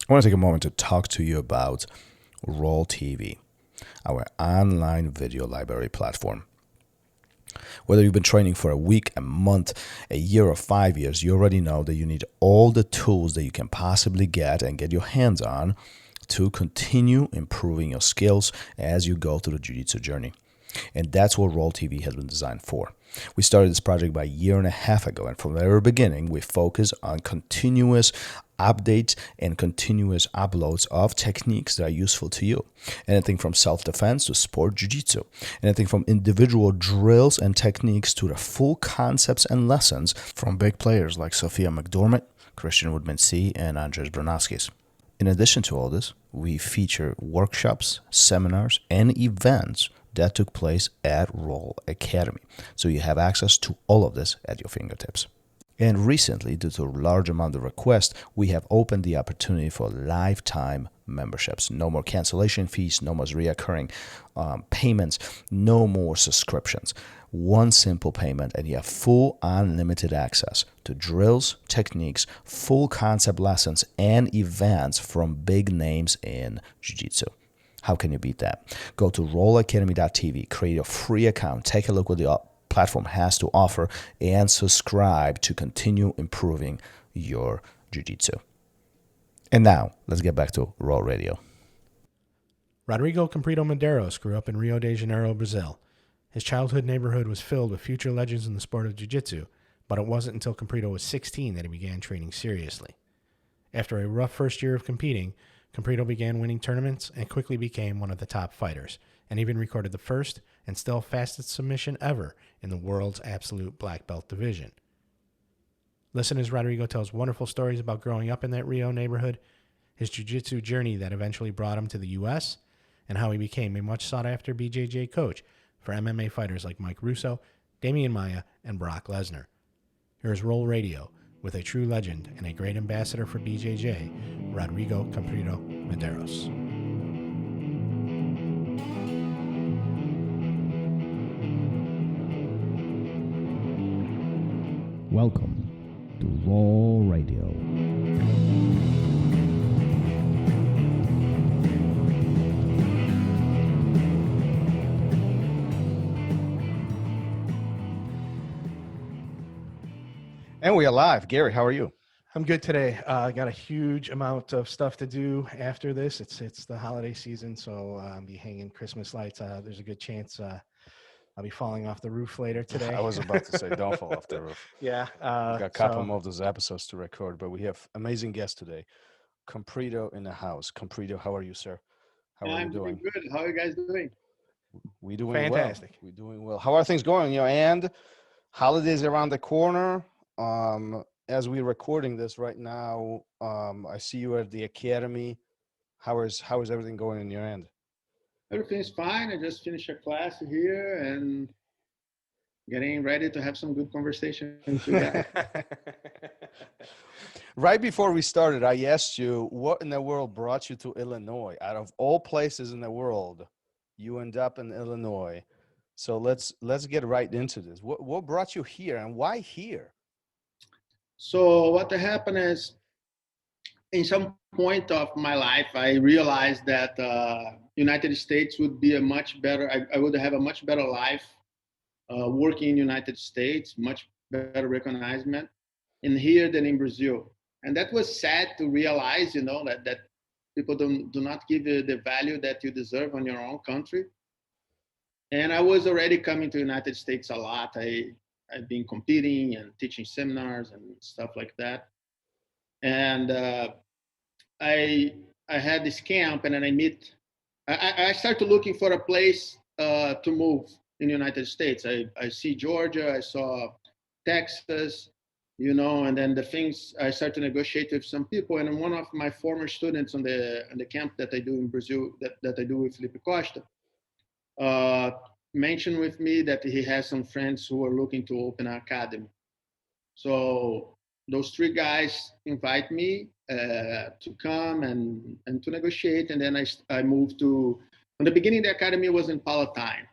I want to take a moment to talk to you about RŌL TV, our online video library platform. Whether you've been training for a week, a month, a year, or 5 years, you already know that you need all the tools that you can possibly get and get your hands on to continue improving your skills as you go through the Jiu Jitsu journey. And that's what RŌL TV has been designed for. We started this project about a year and a half ago, and from the very beginning, we focus on continuous updates and continuous uploads of techniques that are useful to you. Anything from self-defense to sport jiu-jitsu. Anything from individual drills and techniques to the full concepts and lessons from big players like Sophia McDormand, Christian Woodmansee, and Andres Bronowskis. In addition to all this, we feature workshops, seminars, and events that took place at RŌL Academy. So you have access to all of this at your fingertips. And recently, due to a large amount of requests, we have opened the opportunity for lifetime memberships. No more cancellation fees, no more reoccurring payments, no more subscriptions. One simple payment and you have full unlimited access to drills, techniques, full concept lessons, and events from big names in Jiu-Jitsu. How can you beat that? Go to RŌLAcademy.tv, create a free account, take a look what the platform has to offer, and subscribe to continue improving your Jiu-Jitsu. And now, let's get back to RŌL Radio. Rodrigo Comprido Medeiros grew up in Rio de Janeiro, Brazil. His childhood neighborhood was filled with future legends in the sport of Jiu-Jitsu, but it wasn't until Comprido was 16 that he began training seriously. After a rough first year of competing, Comprido began winning tournaments and quickly became one of the top fighters, and even recorded the first and still fastest submission ever in the world's absolute black belt division. Listen as Rodrigo tells wonderful stories about growing up in that Rio neighborhood, his jiu-jitsu journey that eventually brought him to the U.S., and how he became a much sought-after BJJ coach for MMA fighters like Mike Russo, Demian Maia, and Brock Lesnar. Here's RŌL Radio with a true legend and a great ambassador for BJJ, Rodrigo Comprido Medeiros. Welcome to RŌL Radio. And we are live. Gary, how are you? I'm good today. I got a huge amount of stuff to do after this. It's the holiday season, so I'll be hanging Christmas lights. There's a good chance I'll be falling off the roof later today. I was about to say, don't fall off the roof. Yeah. We got a couple more of those episodes to record, but we have amazing guests today. Comprido in the house. Comprido, how are you, sir? How are you doing? Good. How are you guys doing? We doing fantastic. Well. We're doing well. How are things going? And holidays around the corner. As we're recording this right now, I see you at the academy. How is everything going in your end? Everything's fine. I just finished a class here and getting ready to have some good conversation with you guys. Right before we started, I asked you what in the world brought you to Illinois. Out of all places in the world, you end up in Illinois. So let's get right into this. What brought you here and why here? So what happened is, in some point of my life, I realized that United States would be a much better. I would have a much better life working in United States, much better recognition in here than in Brazil. And that was sad to realize, that people do not give you the value that you deserve on your own country. And I was already coming to United States a lot. I've been competing and teaching seminars and stuff like that. And I had this camp, and then I started looking for a place to move in the United States. I see Georgia, I saw Texas, and then the things I started to negotiate with some people. And one of my former students on the camp that I do in Brazil, that I do with Felipe Costa, mentioned with me that he has some friends who are looking to open an academy. So those three guys invite me to come and to negotiate. And then I moved to, in the beginning, the academy was in Palatine.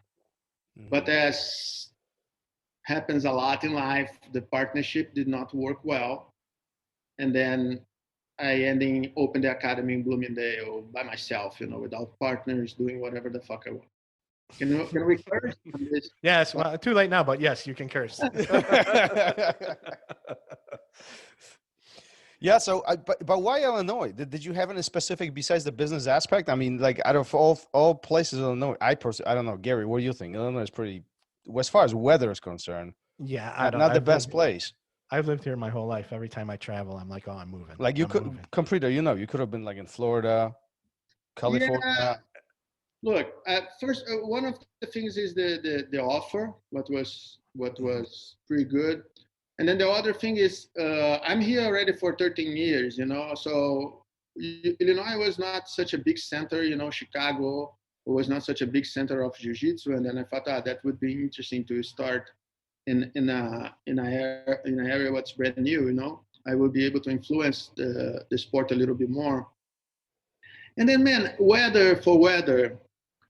Mm-hmm. But as happens a lot in life, the partnership did not work well. And then I ended open the academy in Bloomingdale by myself, without partners, doing whatever the fuck I want. Can we curse on this? Yes, well, too late now, but yes, you can curse. Yeah. So, but why Illinois? Did you have any specific besides the business aspect? I mean, like out of all places in Illinois, I don't know, Gary. What do you think? Illinois is pretty, as far as weather is concerned, Yeah, I don't. not the best place. I've lived here my whole life. Every time I travel, I'm like, oh, I'm moving. Like you could, Comprido, you could have been like in Florida, California. Yeah. Look, first, one of the things is the offer, what was pretty good. And then the other thing is, I'm here already for 13 years, so Illinois was not such a big center, Chicago was not such a big center of jiu-jitsu. And then I thought, that would be interesting to start in an area what's brand new, I will be able to influence the sport a little bit more. And then, man, weather.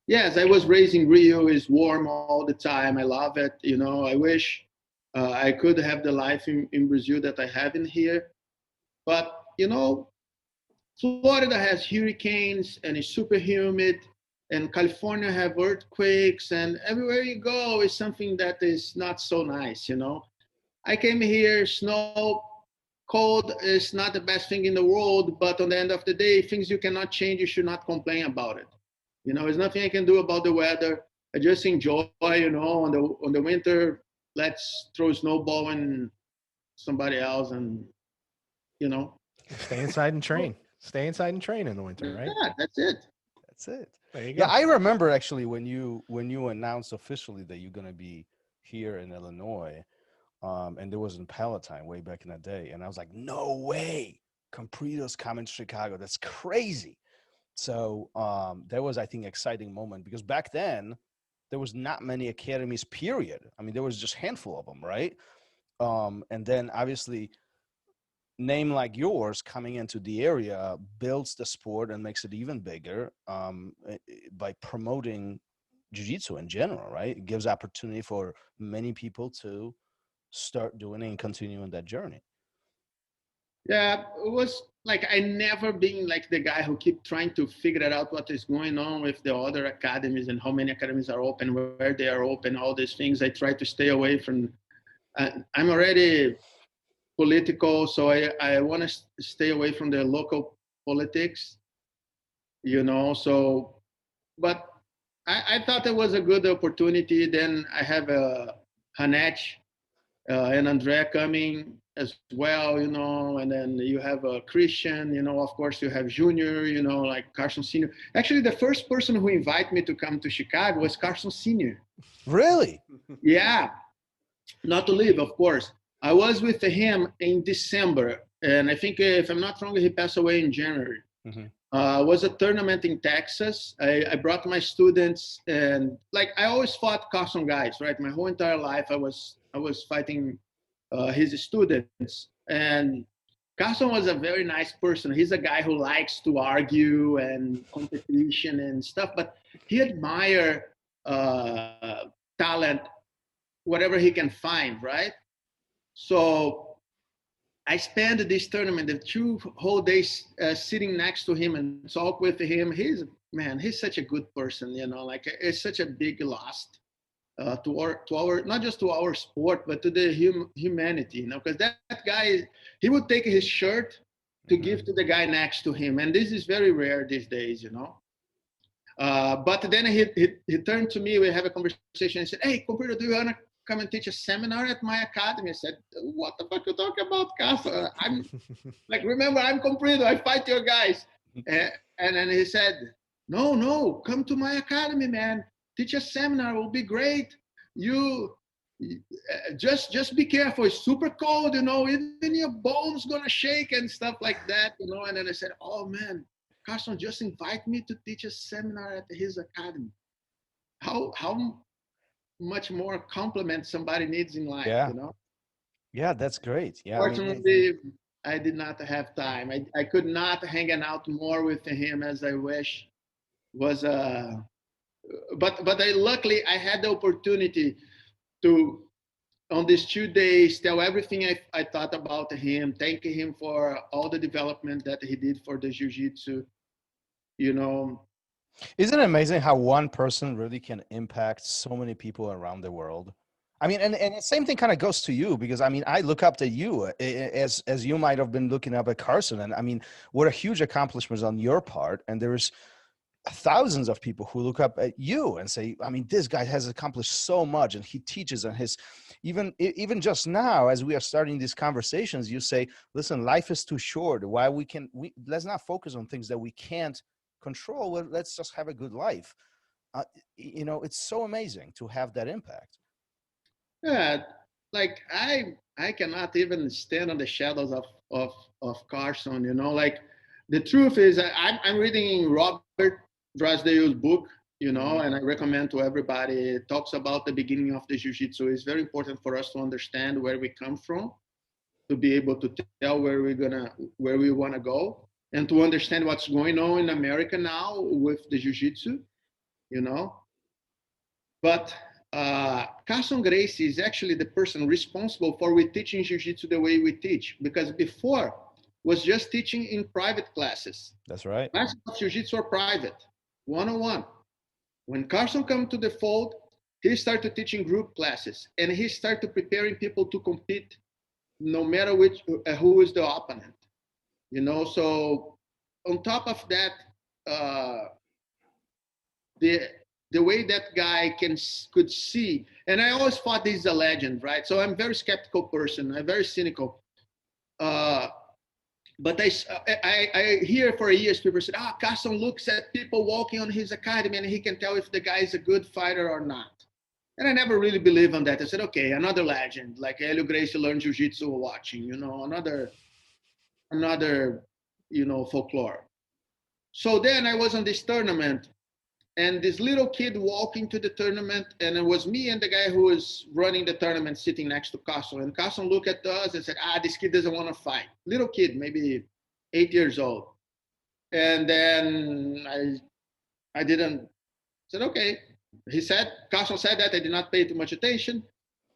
Yes, I was raised in Rio. It's warm all the time. I love it. I wish I could have the life in Brazil that I have in here. But, Florida has hurricanes and it's super humid. And California have earthquakes. And everywhere you go is something that is not so nice, I came here, snow, cold is not the best thing in the world. But on the end of the day, things you cannot change, you should not complain about it. There's nothing I can do about the weather. I just enjoy, on the winter, let's throw snowball and somebody else and, Stay inside and train. Stay inside and train in the winter, right? Yeah, that's it. That's it. There you go. Yeah, I remember actually when you announced officially that you're going to be here in Illinois, and there was in Palatine way back in the day. And I was like, no way. Comprido's coming to Chicago. That's crazy. So that was, I think, exciting moment because back then there was not many academies, period. I mean, there was just a handful of them, right? And then obviously name like yours coming into the area builds the sport and makes it even bigger by promoting jiu-jitsu in general, right? It gives opportunity for many people to start doing it and continuing that journey. Yeah, it was like I never been like the guy who keep trying to figure it out what is going on with the other academies and how many academies are open, where they are open, all these things. I try to stay away from. I'm already political, so I want to stay away from the local politics, So, but I thought it was a good opportunity. Then I have Hanech and Andrea coming as well, and then you have a Christian, of course you have Junior, like Carlson Senior. Actually, the first person who invited me to come to Chicago was Carlson Senior. Really? Yeah. Not to leave, of course. I was with him in December, and I think if I'm not wrong, he passed away in January. Mm-hmm. It was a tournament in Texas. I brought my students, and like I always fought Carlson guys, right? My whole entire life, I was fighting his students, and Carlson was a very nice person. He's a guy who likes to argue and competition and stuff, but he admire talent, whatever he can find, right? So I spent this tournament, the 2 whole days sitting next to him and talk with him. He's such a good person, like it's such a big loss to our not just to our sport, but to the humanity, because that guy, he would take his shirt to give to the guy next to him. And this is very rare these days, But then he turned to me, we have a conversation and said, hey, Comprido, do you want to come and teach a seminar at my academy? I said, what the fuck you talking about, Carlson? I'm like, remember, I'm Comprido, I fight your guys. And then he said, no, come to my academy, man. Teach a seminar, will be great. You just be careful. It's super cold, even your bones gonna shake and stuff like that, And then I said, oh man, Carlson just invite me to teach a seminar at his academy. How much more compliment somebody needs in life, Yeah, that's great. Yeah. Fortunately, I did not have time. I could not hang out more with him as I wish. But luckily I had the opportunity to on these 2 days, tell everything I thought about him, thank him for all the development that he did for the jiu-jitsu, you know. Isn't it amazing how one person really can impact so many people around the world? I mean, and the same thing kind of goes to you, because I mean, I look up to you as you might have been looking up at Carlson. And I mean, what a huge accomplishments on your part. And there's thousands of people who look up at you and say, I mean, this guy has accomplished so much, and he teaches, and his even just now, as we are starting these conversations, you say, listen, life is too short. Why let's not focus on things that we can't control. Well, let's just have a good life. You know, it's so amazing to have that impact. Yeah, like I cannot even stand on the shadows of Carson, you know. Like, the truth is, I'm reading Robert Drysdale's book, you know, and I recommend to everybody. It talks about the beginning of the jiu-jitsu. It's very important for us to understand where we come from, to be able to tell where we want to go, and to understand what's going on in America now with the jiu-jitsu, you know. But Carlson Gracie is actually the person responsible for we teaching jiu-jitsu the way we teach, because before was just teaching in private classes. That's right. Classes of jiu-jitsu are private, one-on-one. When Carlson came to the fold, he started teaching group classes, and he started preparing people to compete, no matter who is the opponent. You know, so on top of that, the way that guy could see, and I always thought he's a legend, right? So I'm a very skeptical person. I'm very cynical. But I hear for years people said, Carlson looks at people walking on his academy and he can tell if the guy is a good fighter or not. And I never really believed on that. I said, okay, another legend, like Helio Gracie learned jiu-jitsu watching, you know, another, you know, folklore. So then I was on this tournament, and this little kid walking to the tournament, and it was me and the guy who was running the tournament sitting next to Carlson. And Carlson looked at us and said, this kid doesn't want to fight. Little kid, maybe 8 years old. And then I said, okay. Carlson said that. I did not pay too much attention.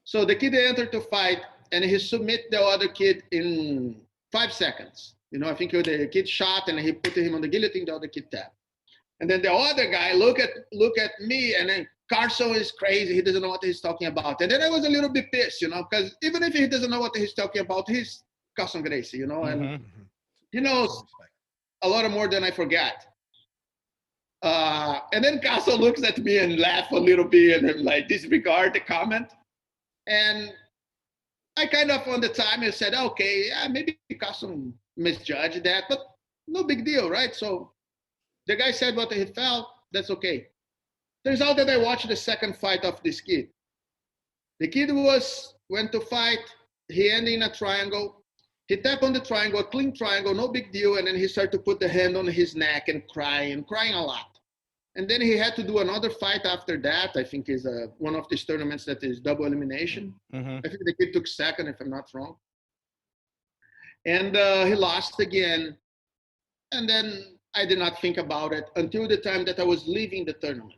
So the kid entered to fight, and he submit the other kid in 5 seconds. You know, I think the kid shot, and he put him on the guillotine, the other kid tapped. And then the other guy look at me, and then Carlson is crazy. He doesn't know what he's talking about. And then I was a little bit pissed, you know, because even if he doesn't know what he's talking about, he's Carlson Gracie, you know, and he knows a lot more than I forgot. And then Carlson looks at me and laugh a little bit and like disregard the comment. And I kind of on the time I said, okay, yeah, maybe Carlson misjudged that, but no big deal, right? So the guy said what he felt, that's okay. Turns out that I watched the second fight of this kid. The kid went to fight, he ended in a triangle. He tapped on the triangle, a clean triangle, no big deal, and then he started to put the hand on his neck and crying a lot. And then he had to do another fight after that. I think is one of these tournaments that is double elimination. I think the kid took second, if I'm not wrong. And he lost again. And then I did not think about it until the time that I was leaving the tournament.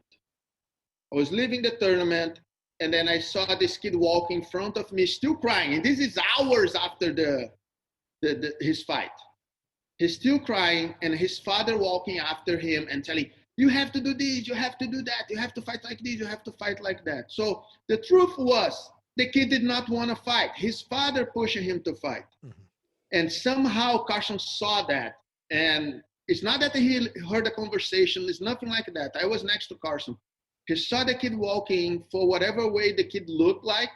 I was leaving the tournament, and then I saw this kid walk in front of me, still crying. And this is hours after his fight. He's still crying, and his father walking after him and telling, you have to do this, you have to do that, you have to fight like this, you have to fight like that. So the truth was, the kid did not want to fight. His father pushing him to fight. And somehow Carlson saw that. And it's not that he heard the conversation. It's nothing like that. I was next to Carlson. He saw the kid walking for whatever way the kid looked like,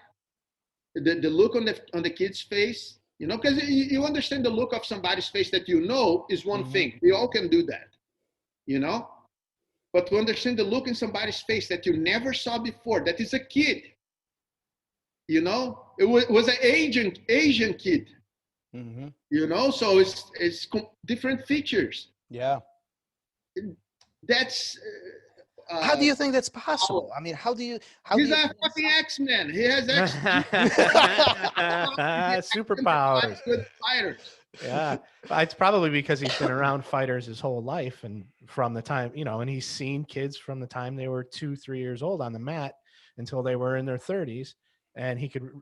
the look on the kid's face, you know, because you understand the look of somebody's face that you know is one thing. We all can do that, you know. But to understand the look in somebody's face that you never saw before, that is a kid, you know, it was an Asian kid, you know, so it's different features. Yeah. That's how do you think that's possible? I mean, he's a fucking X-Men. He has superpowers. Good fighters. Yeah, it's probably because he's been around fighters his whole life, and from the time, you know, and he's seen kids from the time they were 2-3 years old on the mat until they were in their 30s, and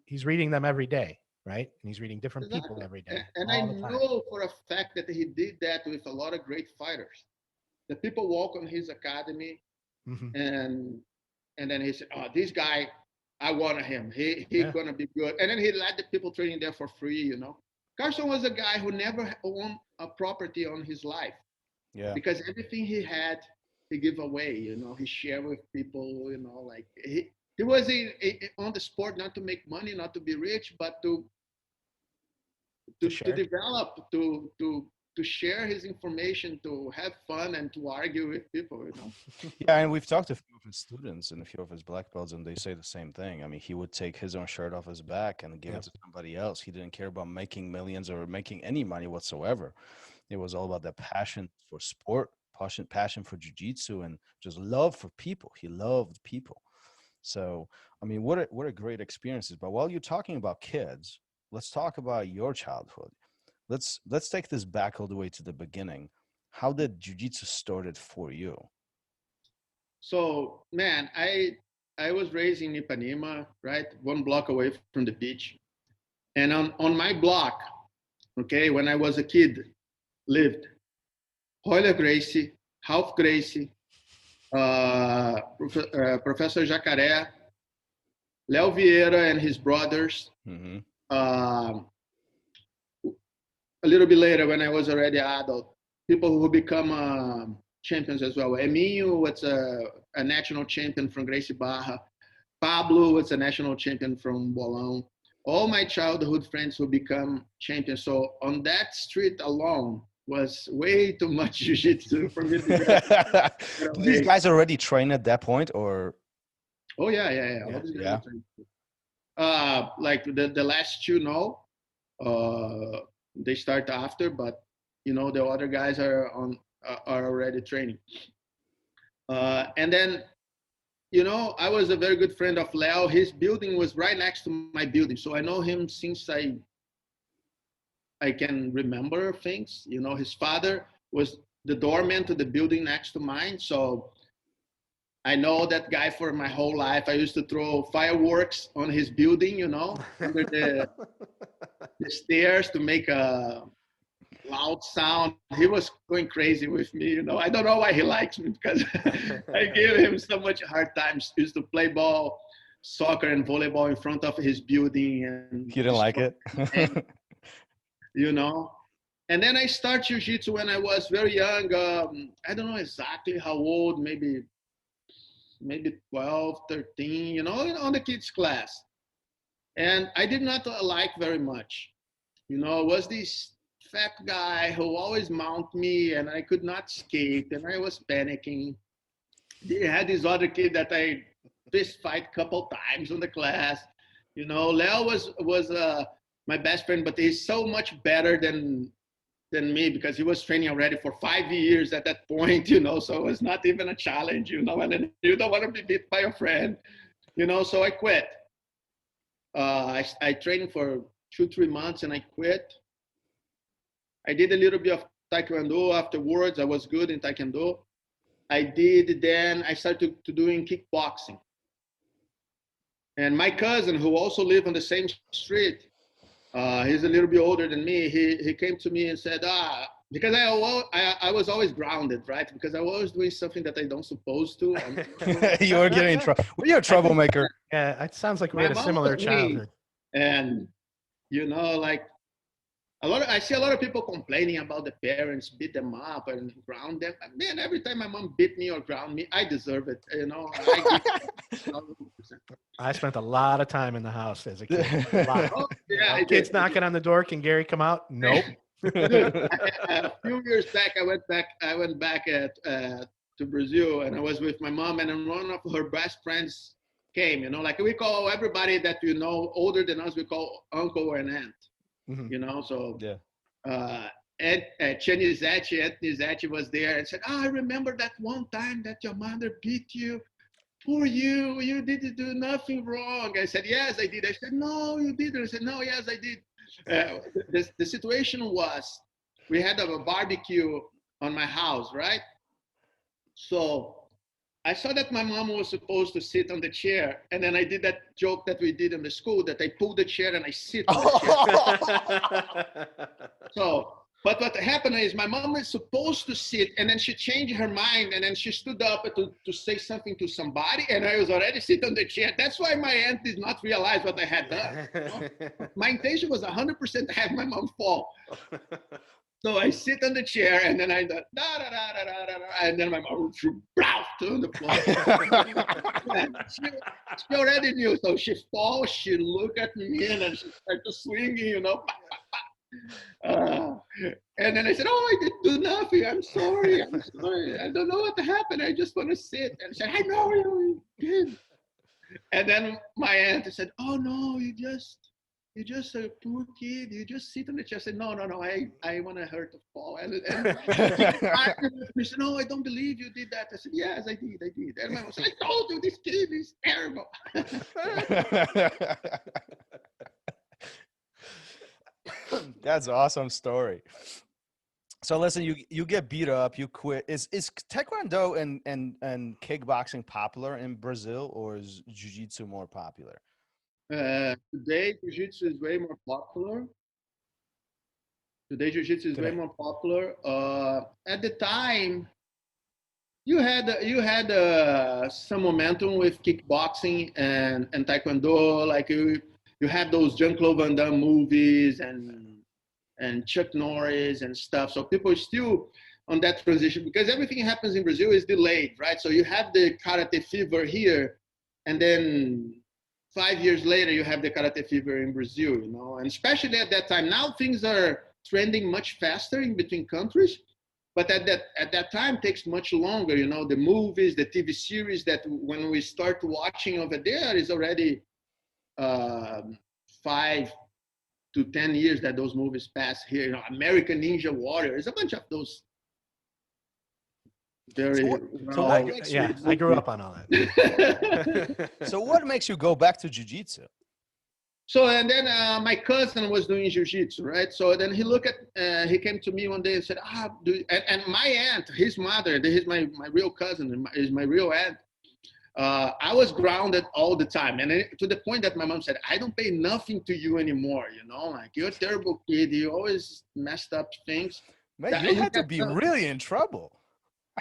he's reading them every day, right? And he's reading different people Exactly. every day, And I all the time. know for a fact that he did that with a lot of great fighters. The people walk on his academy, Hmm. and then he said, "Oh, this guy, I want him. He's Yeah. gonna be good." And then he let the people training there for free. Carson was a guy who never owned a property on his life Yeah. because everything he had, he gave away. He shared with people. Like he was on the sport not to make money, not to be rich, but to share. develop, to share his information, to have fun, and to argue with people. Yeah, and we've talked to a few of his students and a few of his black belts, and they say the same thing. I mean, he would take his own shirt off his back and give it to somebody else. He didn't care about making millions or making any money whatsoever. It was all about the passion for sport, passion for jiu-jitsu, and just love for people. He loved people. So, I mean, what a great experiences. But while you're talking about kids, let's talk about your childhood. Let's take this back all the way to the beginning. How did jiu-jitsu started for you? So, man, I was raised in Ipanema, right, 1 block away from the beach, and on my block, okay, when I was a kid, lived Royler Gracie, Ralph Gracie, Professor Jacaré, Léo Vieira and his brothers. Mm-hmm. A little bit later, when I was already adult, people who become champions as well. Eminho was a national champion from Gracie Barra. Pablo was a national champion from Bolão. All my childhood friends who become champions. So on that street alone was way too much jiu-jitsu for me to get These guys already train at that point, or? Oh yeah. All these guys like the last two, no. They start after, but the other guys are already training. And then I was a very good friend of Léo. His building was right next to my building, so I know him since I can remember things. His father was the doorman to the building next to mine, so I know that guy for my whole life. I used to throw fireworks on his building, under the stairs to make a loud sound. He was going crazy with me, I don't know why he likes me, because I gave him so much hard times. Used to play ball, soccer, and volleyball in front of his building, and you didn't like it. And then I started jiu-jitsu when I was very young. I don't know exactly how old, maybe 12, 13, on the kids class. And I did not like very much. Was this fat guy who always mount me, and I could not skate, and I was panicking. They had this other kid that I fist fight a couple times in the class. Léo was my best friend, but he's so much better than me, because he was training already for 5 years at that point, so it was not even a challenge, and then you don't want to be beat by a friend, so I quit. I trained for 2-3 months and I quit. I did a little bit of Taekwondo afterwards. I was good in Taekwondo. Then I started to doing kickboxing. And my cousin, who also lived on the same street, he's a little bit older than me. He came to me and said, because I was always grounded, right? Because I was always doing something that I don't supposed to. You were getting in trouble. Well, you're a troublemaker. Yeah, it sounds like we had a similar childhood. And like I see a lot of people complaining about the parents beat them up and ground them. Man, every time my mom beat me or ground me, I deserve it. I spent a lot of time in the house as a kid. A lot. Oh, yeah, Kids knocking on the door. Can Gary come out? Nope. A few years back, I went back to Brazil, and I was with my mom, and then one of her best friends came. Like we call everybody that older than us, we call uncle or an aunt. Mm-hmm. So yeah. And Anthony Zetti was there and said, I remember that one time that your mother beat you. Poor you didn't do nothing wrong. I said, yes, I did. I said, no, you didn't. I said, no, yes, I did. The situation was, we had a barbecue on my house, right? So I saw that my mom was supposed to sit on the chair, and then I did that joke that we did in the school, that I pull the chair and I sit on the chair. So, but what happened is my mom is supposed to sit, and then she changed her mind, and then she stood up to say something to somebody, and I was already sitting on the chair. That's why my aunt did not realize what I had done. You know? My intention was 100% to have my mom fall. So I sit on the chair, and then I and then my mom blow to the floor. She already knew, so she falls. She looked at me, and then she started swinging, you know. And then I said, "Oh, I didn't do nothing. I'm sorry. I don't know what happened. I just want to sit." And she said, "I know you did." And then my aunt said, "Oh no, you're just a poor kid. You just sit on the chair." I said, no, I want her to fall. And she said, "No, I don't believe you did that." I said, "Yes, I did. And I said, "I told you this kid is terrible." That's an awesome story. So listen, you get beat up, you quit. Is Taekwondo and kickboxing popular in Brazil, or is Jiu Jitsu more popular? Today, Jiu Jitsu is way more popular. Way more popular. At the time, you had some momentum with kickboxing and Taekwondo. Like you have those Jean-Claude Van Damme movies and Chuck Norris and stuff. So people are still on that transition, because everything happens in Brazil is delayed, right? So you have the karate fever here, and then 5 years later you have the karate fever in Brazil, you know, and especially at that time. Now things are trending much faster in between countries, but at that time takes much longer, you know. The movies, the TV series that when we start watching over there is already 5 to 10 years that those movies pass here. You know, American Ninja Warrior, there's a bunch of those. I grew up on all that. So what makes you go back to jiu-jitsu? So, and then my cousin was doing jiu-jitsu, right? So then he came to me one day and said, and my aunt, his mother, my real cousin, is my real aunt. I was grounded all the time. And to the point that my mom said, "I don't pay nothing to you anymore. You know, like, you're a terrible kid. You always messed up things." Man, you had to be really in trouble.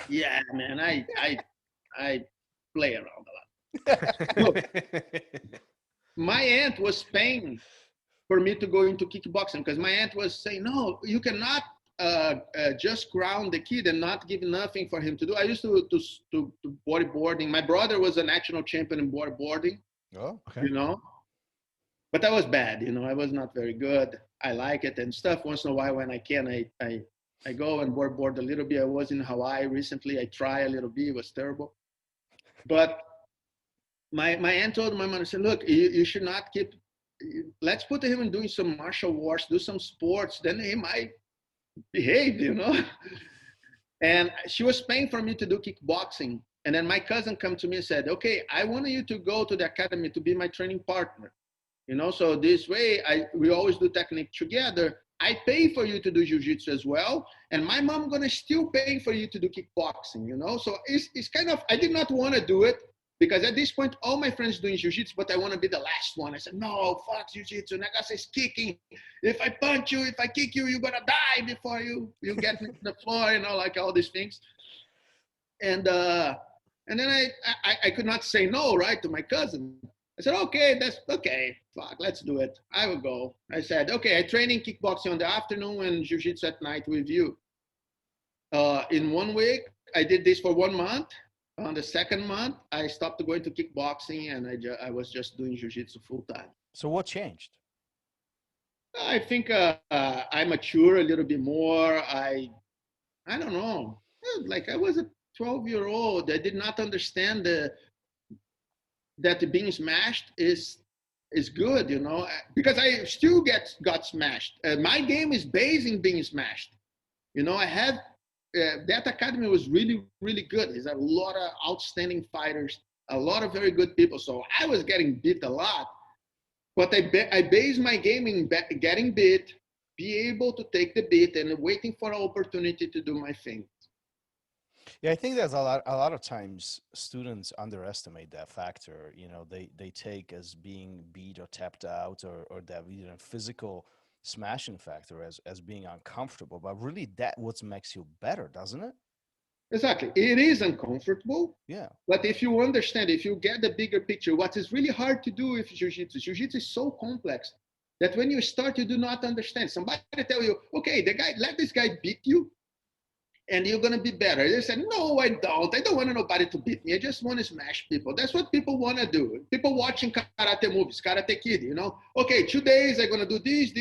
Yeah, man, I play around a lot. Look, my aunt was paying for me to go into kickboxing, because my aunt was saying, "No, you cannot just ground the kid and not give nothing for him to do." I used to bodyboarding. My brother was a national champion in bodyboarding. Oh, okay. You know, but that was bad. You know, I was not very good. I like it and stuff. Once in a while, when I can, I go and board a little bit. I was in Hawaii recently. I try a little bit. It was terrible. But my aunt told my mom, I said, "Look, you should not let's put him in doing some martial arts, do some sports. Then he might behave, you know." And she was paying for me to do kickboxing. And then my cousin come to me and said, "Okay, I want you to go to the academy to be my training partner. You know, so this way we always do technique together. I pay for you to do jiu-jitsu as well, and my mom gonna still pay for you to do kickboxing, you know." So it's kind of, I did not want to do it, because at this point all my friends doing jiu-jitsu, but I want to be the last one. I said, "No, fuck jiu-jitsu. Negócio is kicking. If I punch you, if I kick you, you're gonna die before you get me to the floor," you know, like all these things. And then I could not say no, right, to my cousin. I said, "Okay, that's okay. Fuck, let's do it. I will go." I said, "Okay, I train in kickboxing on the afternoon and jiu-jitsu at night with you." In 1 week, I did this for 1 month. On the second month, I stopped going to kickboxing, and I was just doing jiu-jitsu full time. So what changed? I think I mature a little bit more. I don't know. Like, I was a 12-year-old. I did not understand that being smashed is good, you know, because I still got smashed. My game is based in being smashed. You know, I have that academy was really, really good. There's a lot of outstanding fighters, a lot of very good people. So I was getting beat a lot, but I base my game in getting beat, be able to take the beat, and waiting for an opportunity to do my thing. Yeah, I think there's a lot of times students underestimate that factor. They take as being beat or tapped out or that physical smashing factor as being uncomfortable, but really that what makes you better, doesn't it? Exactly. It is uncomfortable, Yeah. but if you understand, if you get the bigger picture, what is really hard to do with jiu-jitsu is so complex that when you start, you do not understand. Somebody tell you, okay, let this guy beat you, and you're gonna be better. They said, no, I don't. I don't want nobody to beat me. I just want to smash people. That's what people want to do. People watching karate movies, Karate Kid, Okay, 2 days I'm gonna do these,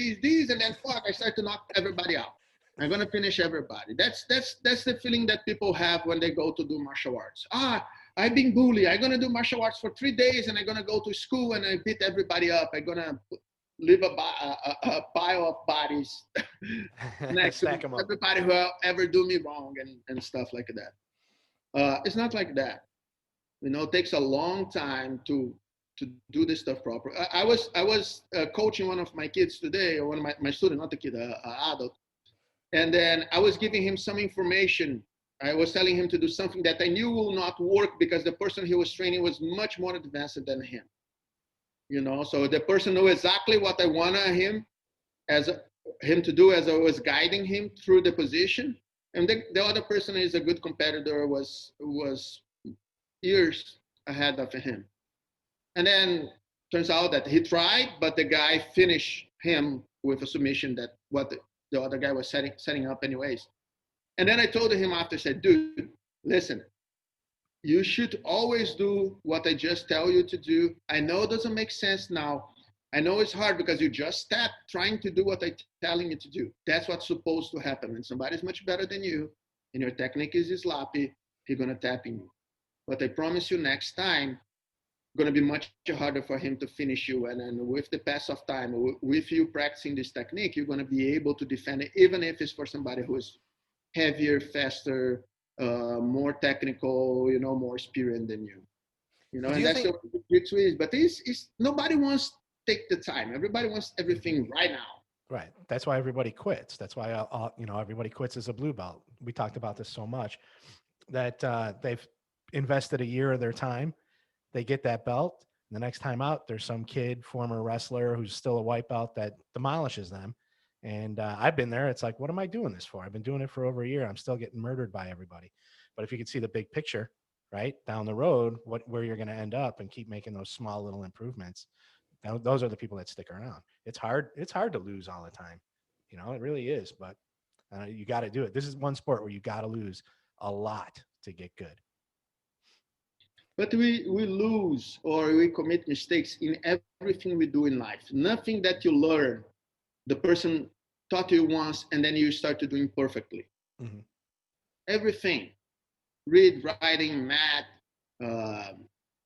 and then fuck, I start to knock everybody out. I'm gonna finish everybody. That's the feeling that people have when they go to do martial arts. I've been bullied. I'm gonna do martial arts for 3 days, and I'm gonna go to school and I beat everybody up. I'm gonna leave a pile of bodies next to Stack them up. everybody who ever do me wrong and stuff like that. It's not like that. It takes a long time to do this stuff proper. I was coaching one of my kids today, or one of my student, not a kid, adult, and then I was giving him some information. I was telling him to do something that I knew will not work because the person he was training was much more advanced than him. So the person knew exactly what I wanted him to do as I was guiding him through the position. And the other person is a good competitor, was years ahead of him. And then turns out that he tried, but the guy finished him with a submission that what the other guy was setting up anyways. And then I told him after, I said, dude, listen, you should always do what I just tell you to do. I know it doesn't make sense now. I know it's hard because you just step trying to do what I'm telling you to do. That's what's supposed to happen. When somebody's much better than you and your technique is sloppy, he's going to tap in you. But I promise you next time, going to be much harder for him to finish you. And then with the pass of time, with you practicing this technique, you're going to be able to defend it, even if it's for somebody who is heavier, faster, more technical, more experienced than you. And that's what jiu-jitsu is. But it's nobody wants to take the time. Everybody wants everything right now. Right. That's why everybody quits. That's why everybody quits as a blue belt. We talked about this so much that they've invested a year of their time. They get that belt. The next time out, there's some kid, former wrestler, who's still a white belt that demolishes them. And I've been there. It's like, what am I doing this for? I've been doing it for over a year. I'm still getting murdered by everybody. But if you could see the big picture, right, down the road, where you're going to end up and keep making those small little improvements, those are the people that stick around. It's hard to lose all the time. It really is. But you got to do it. This is one sport where you got to lose a lot to get good. But we lose or we commit mistakes in everything we do in life. Nothing that you learn, the person taught you once, and then you start to doing perfectly. Mm-hmm. Everything, read, writing, math,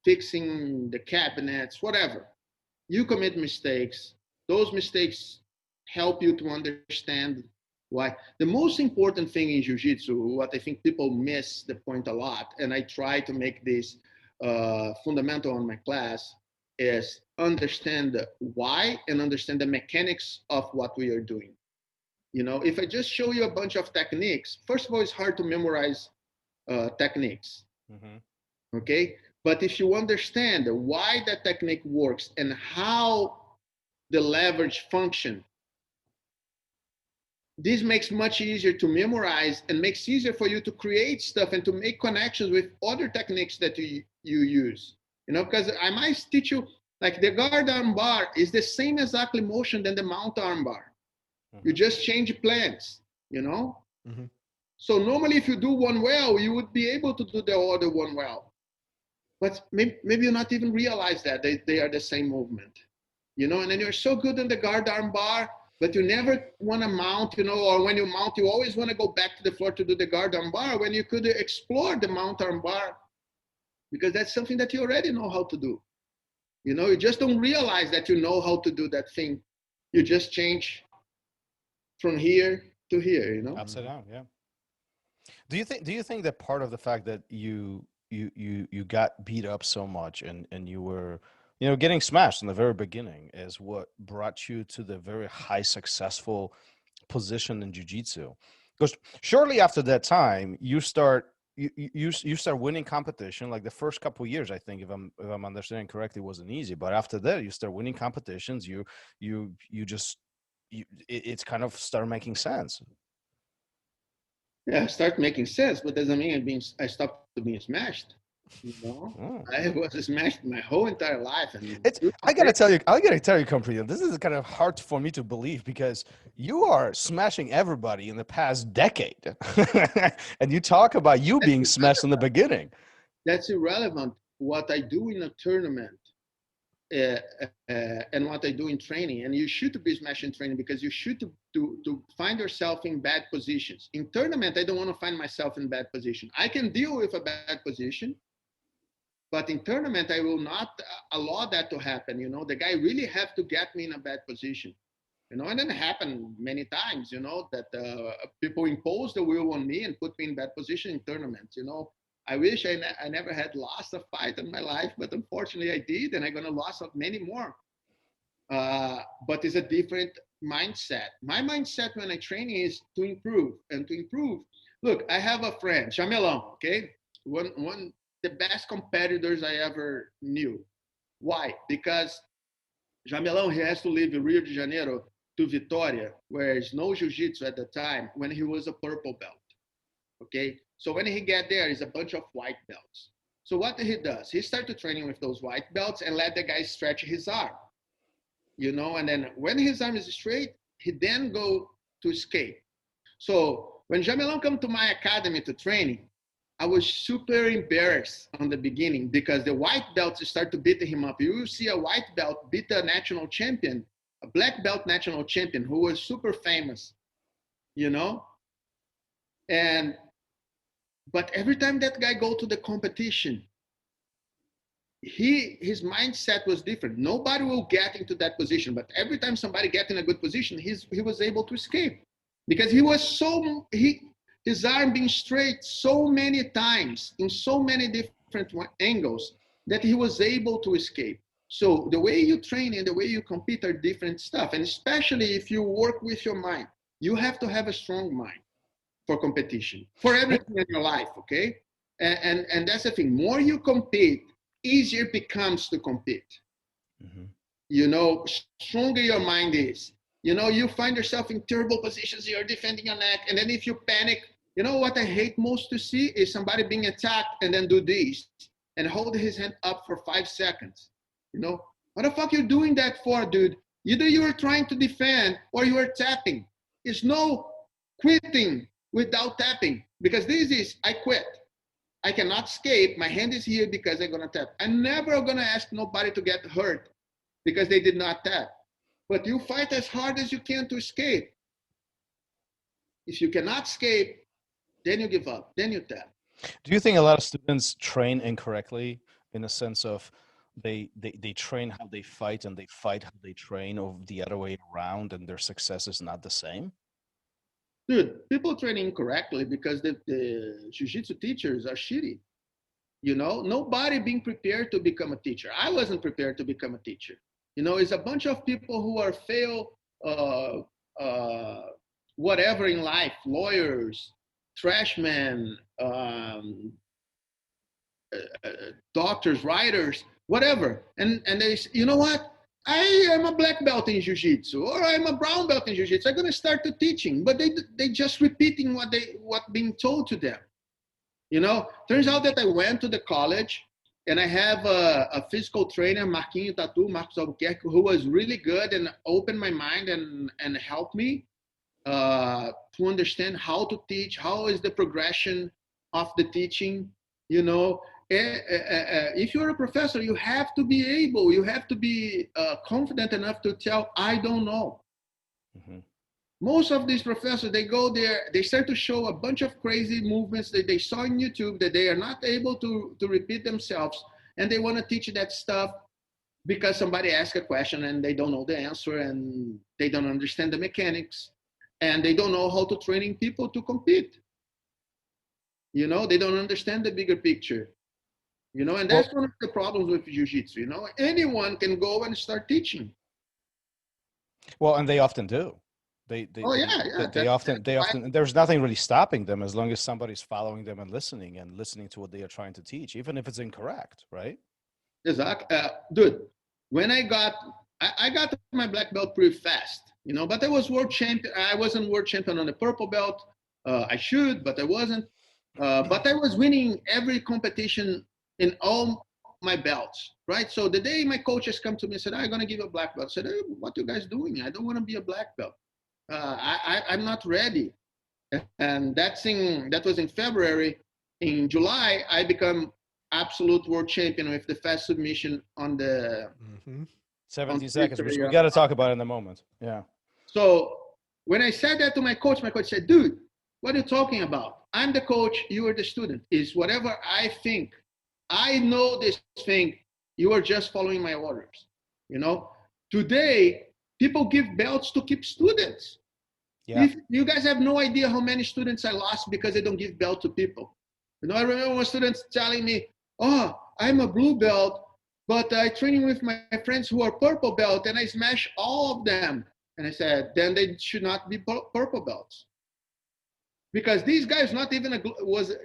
fixing the cabinets, whatever. You commit mistakes. Those mistakes help you to understand why. The most important thing in jiu-jitsu, what I think people miss the point a lot, and I try to make this fundamental on my class, is understand the why and understand the mechanics of what we are doing. If I just show you a bunch of techniques, first of all, it's hard to memorize techniques. Mm-hmm. Okay? But if you understand why that technique works and how the leverage function, this makes much easier to memorize and makes easier for you to create stuff and to make connections with other techniques that you use. Because I might teach you, like the guard arm bar is the same exactly motion than the mount arm bar. Mm-hmm. You just change plans, Mm-hmm. So normally if you do one well, you would be able to do the other one well. But maybe you not even realize that they are the same movement, and then you're so good in the guard arm bar, but you never want to mount, or when you mount, you always want to go back to the floor to do the guard arm bar when you could explore the mount arm bar, because that's something that you already know how to do. You just don't realize that you know how to do that thing. You just change from here to here, Upside down, yeah. Do you think that part of the fact that you got beat up so much and you were getting smashed in the very beginning is what brought you to the very high successful position in jiu-jitsu? Because shortly after that time, you start you start winning competition. Like the first couple of years, I think, if I'm understanding correctly, wasn't easy. But after that, you start winning competitions. It's kind of start making sense. Yeah, start making sense, but doesn't mean I stopped being smashed. I was smashed my whole entire life, and I gotta tell you, Comprido, this is kind of hard for me to believe because you are smashing everybody in the past decade, and you talk about you being smashed in the beginning. That's irrelevant. What I do in a tournament and what I do in training, and you should be smashing training because you should to find yourself in bad positions. In tournament, I don't want to find myself in bad position. I can deal with a bad position. But in tournament, I will not allow that to happen. The guy really have to get me in a bad position. And it happened many times, that people impose the will on me and put me in bad position in tournaments. I wish I never had lost a fight in my life, but unfortunately I did, and I'm going to lose many more. But it's a different mindset. My mindset when I train is to improve and to improve. Look, I have a friend, Jamelão, okay? One the best competitors I ever knew. Why? Because Jamelão, he has to leave Rio de Janeiro to Vitória, where there's no jiu-jitsu at the time, when he was a purple belt. Okay? So when he get there, it's a bunch of white belts. So what he does, he started training with those white belts and let the guy stretch his arm. And then when his arm is straight, he then go to escape. So when Jamelão come to my academy to training, I was super embarrassed on the beginning because the white belts start to beat him up. You will see a white belt beat a national champion, a black belt national champion who was super famous, but every time that guy go to the competition, his mindset was different. Nobody will get into that position, but every time somebody get in a good position, he was able to escape because he was his arm being straight so many times in so many different angles that he was able to escape. So the way you train and the way you compete are different stuff. And especially if you work with your mind, you have to have a strong mind for competition, for everything in your life, okay? And that's the thing. More you compete, easier it becomes to compete. Mm-hmm. Stronger your mind is. You find yourself in terrible positions, you're defending your neck, and then if you panic, what I hate most to see is somebody being attacked and then do this and hold his hand up for 5 seconds. What the fuck you doing that for, dude? Either you are trying to defend or you are tapping. It's no quitting without tapping because this is, I quit. I cannot escape. My hand is here because I'm going to tap. I'm never going to ask nobody to get hurt because they did not tap. But you fight as hard as you can to escape. If you cannot escape, then you give up, then you tap. Do you think a lot of students train incorrectly in the sense of they train how they fight and they fight how they train, or the other way around, and their success is not the same? Dude, people train incorrectly because the jiu-jitsu teachers are shitty. Nobody being prepared to become a teacher. I wasn't prepared to become a teacher. It's a bunch of people who are whatever in life, lawyers, trashmen, doctors, writers, whatever. And they say, you know what? I am a black belt in jiu-jitsu, or I'm a brown belt in jiu-jitsu. I'm going to start the teaching, but they just repeating what being told to them. Turns out that I went to the college and I have a physical trainer, Marquinhos Tatu, Marcos Albuquerque, who was really good and opened my mind and helped me to understand how to teach, how is the progression of the teaching. If you're a professor, you have to be confident enough to tell, I don't know. Mm-hmm. Most of these professors, they go there, they start to show a bunch of crazy movements that they saw on YouTube that they are not able to repeat themselves, and they want to teach that stuff because somebody asked a question and they don't know the answer and they don't understand the mechanics and they don't know how to train people to compete. They don't understand the bigger picture. And that's one of the problems with jiu-jitsu. Anyone can go and start teaching. Well, and they often do. They Oh yeah, yeah. they often there's nothing really stopping them as long as somebody's following them and listening to what they are trying to teach, even if it's incorrect, right? Exactly, dude. When I got my black belt pretty fast, but I was world champion. I wasn't world champion on the purple belt. I should, but I wasn't. But I was winning every competition in all my belts, right? So the day my coaches come to me and said, "I'm gonna give you a black belt," I said, "Hey, what you guys doing? I don't want to be a black belt. I'm not ready." And that was in February. In July, I become absolute world champion with the fast submission on the 17 seconds, which we got to talk about in a moment. Yeah. So when I said that to my coach said, "Dude, what are you talking about? I'm the coach, you are the student. Is whatever I think. I know this thing. You are just following my orders." Today, people give belts to keep students. Yeah. If you guys have no idea how many students I lost because they don't give belt to people. I remember one student telling me, "Oh, I'm a blue belt, but I'm training with my friends who are purple belt, and I smash all of them." And I said, "Then they should not be purple belts, because these guys was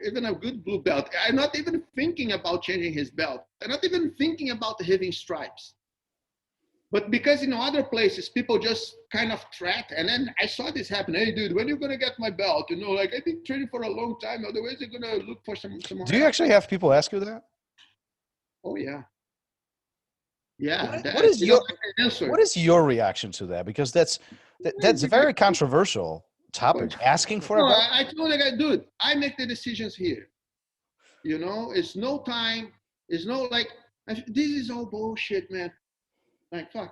even a good blue belt. I'm not even thinking about changing his belt. I'm not even thinking about having stripes." But because in other places, people just kind of threat. And then I saw this happen. "Hey, dude, when are you going to get my belt? I've been training for a long time. Otherwise, they're going to look for some Do you actually have people ask you that? Oh, yeah. Yeah. What is your reaction to that? Because that's a very controversial topic. Asking for a belt? I told the guy, "Dude, I make the decisions here. It's no time. It's no this is all bullshit, man." Like, fuck.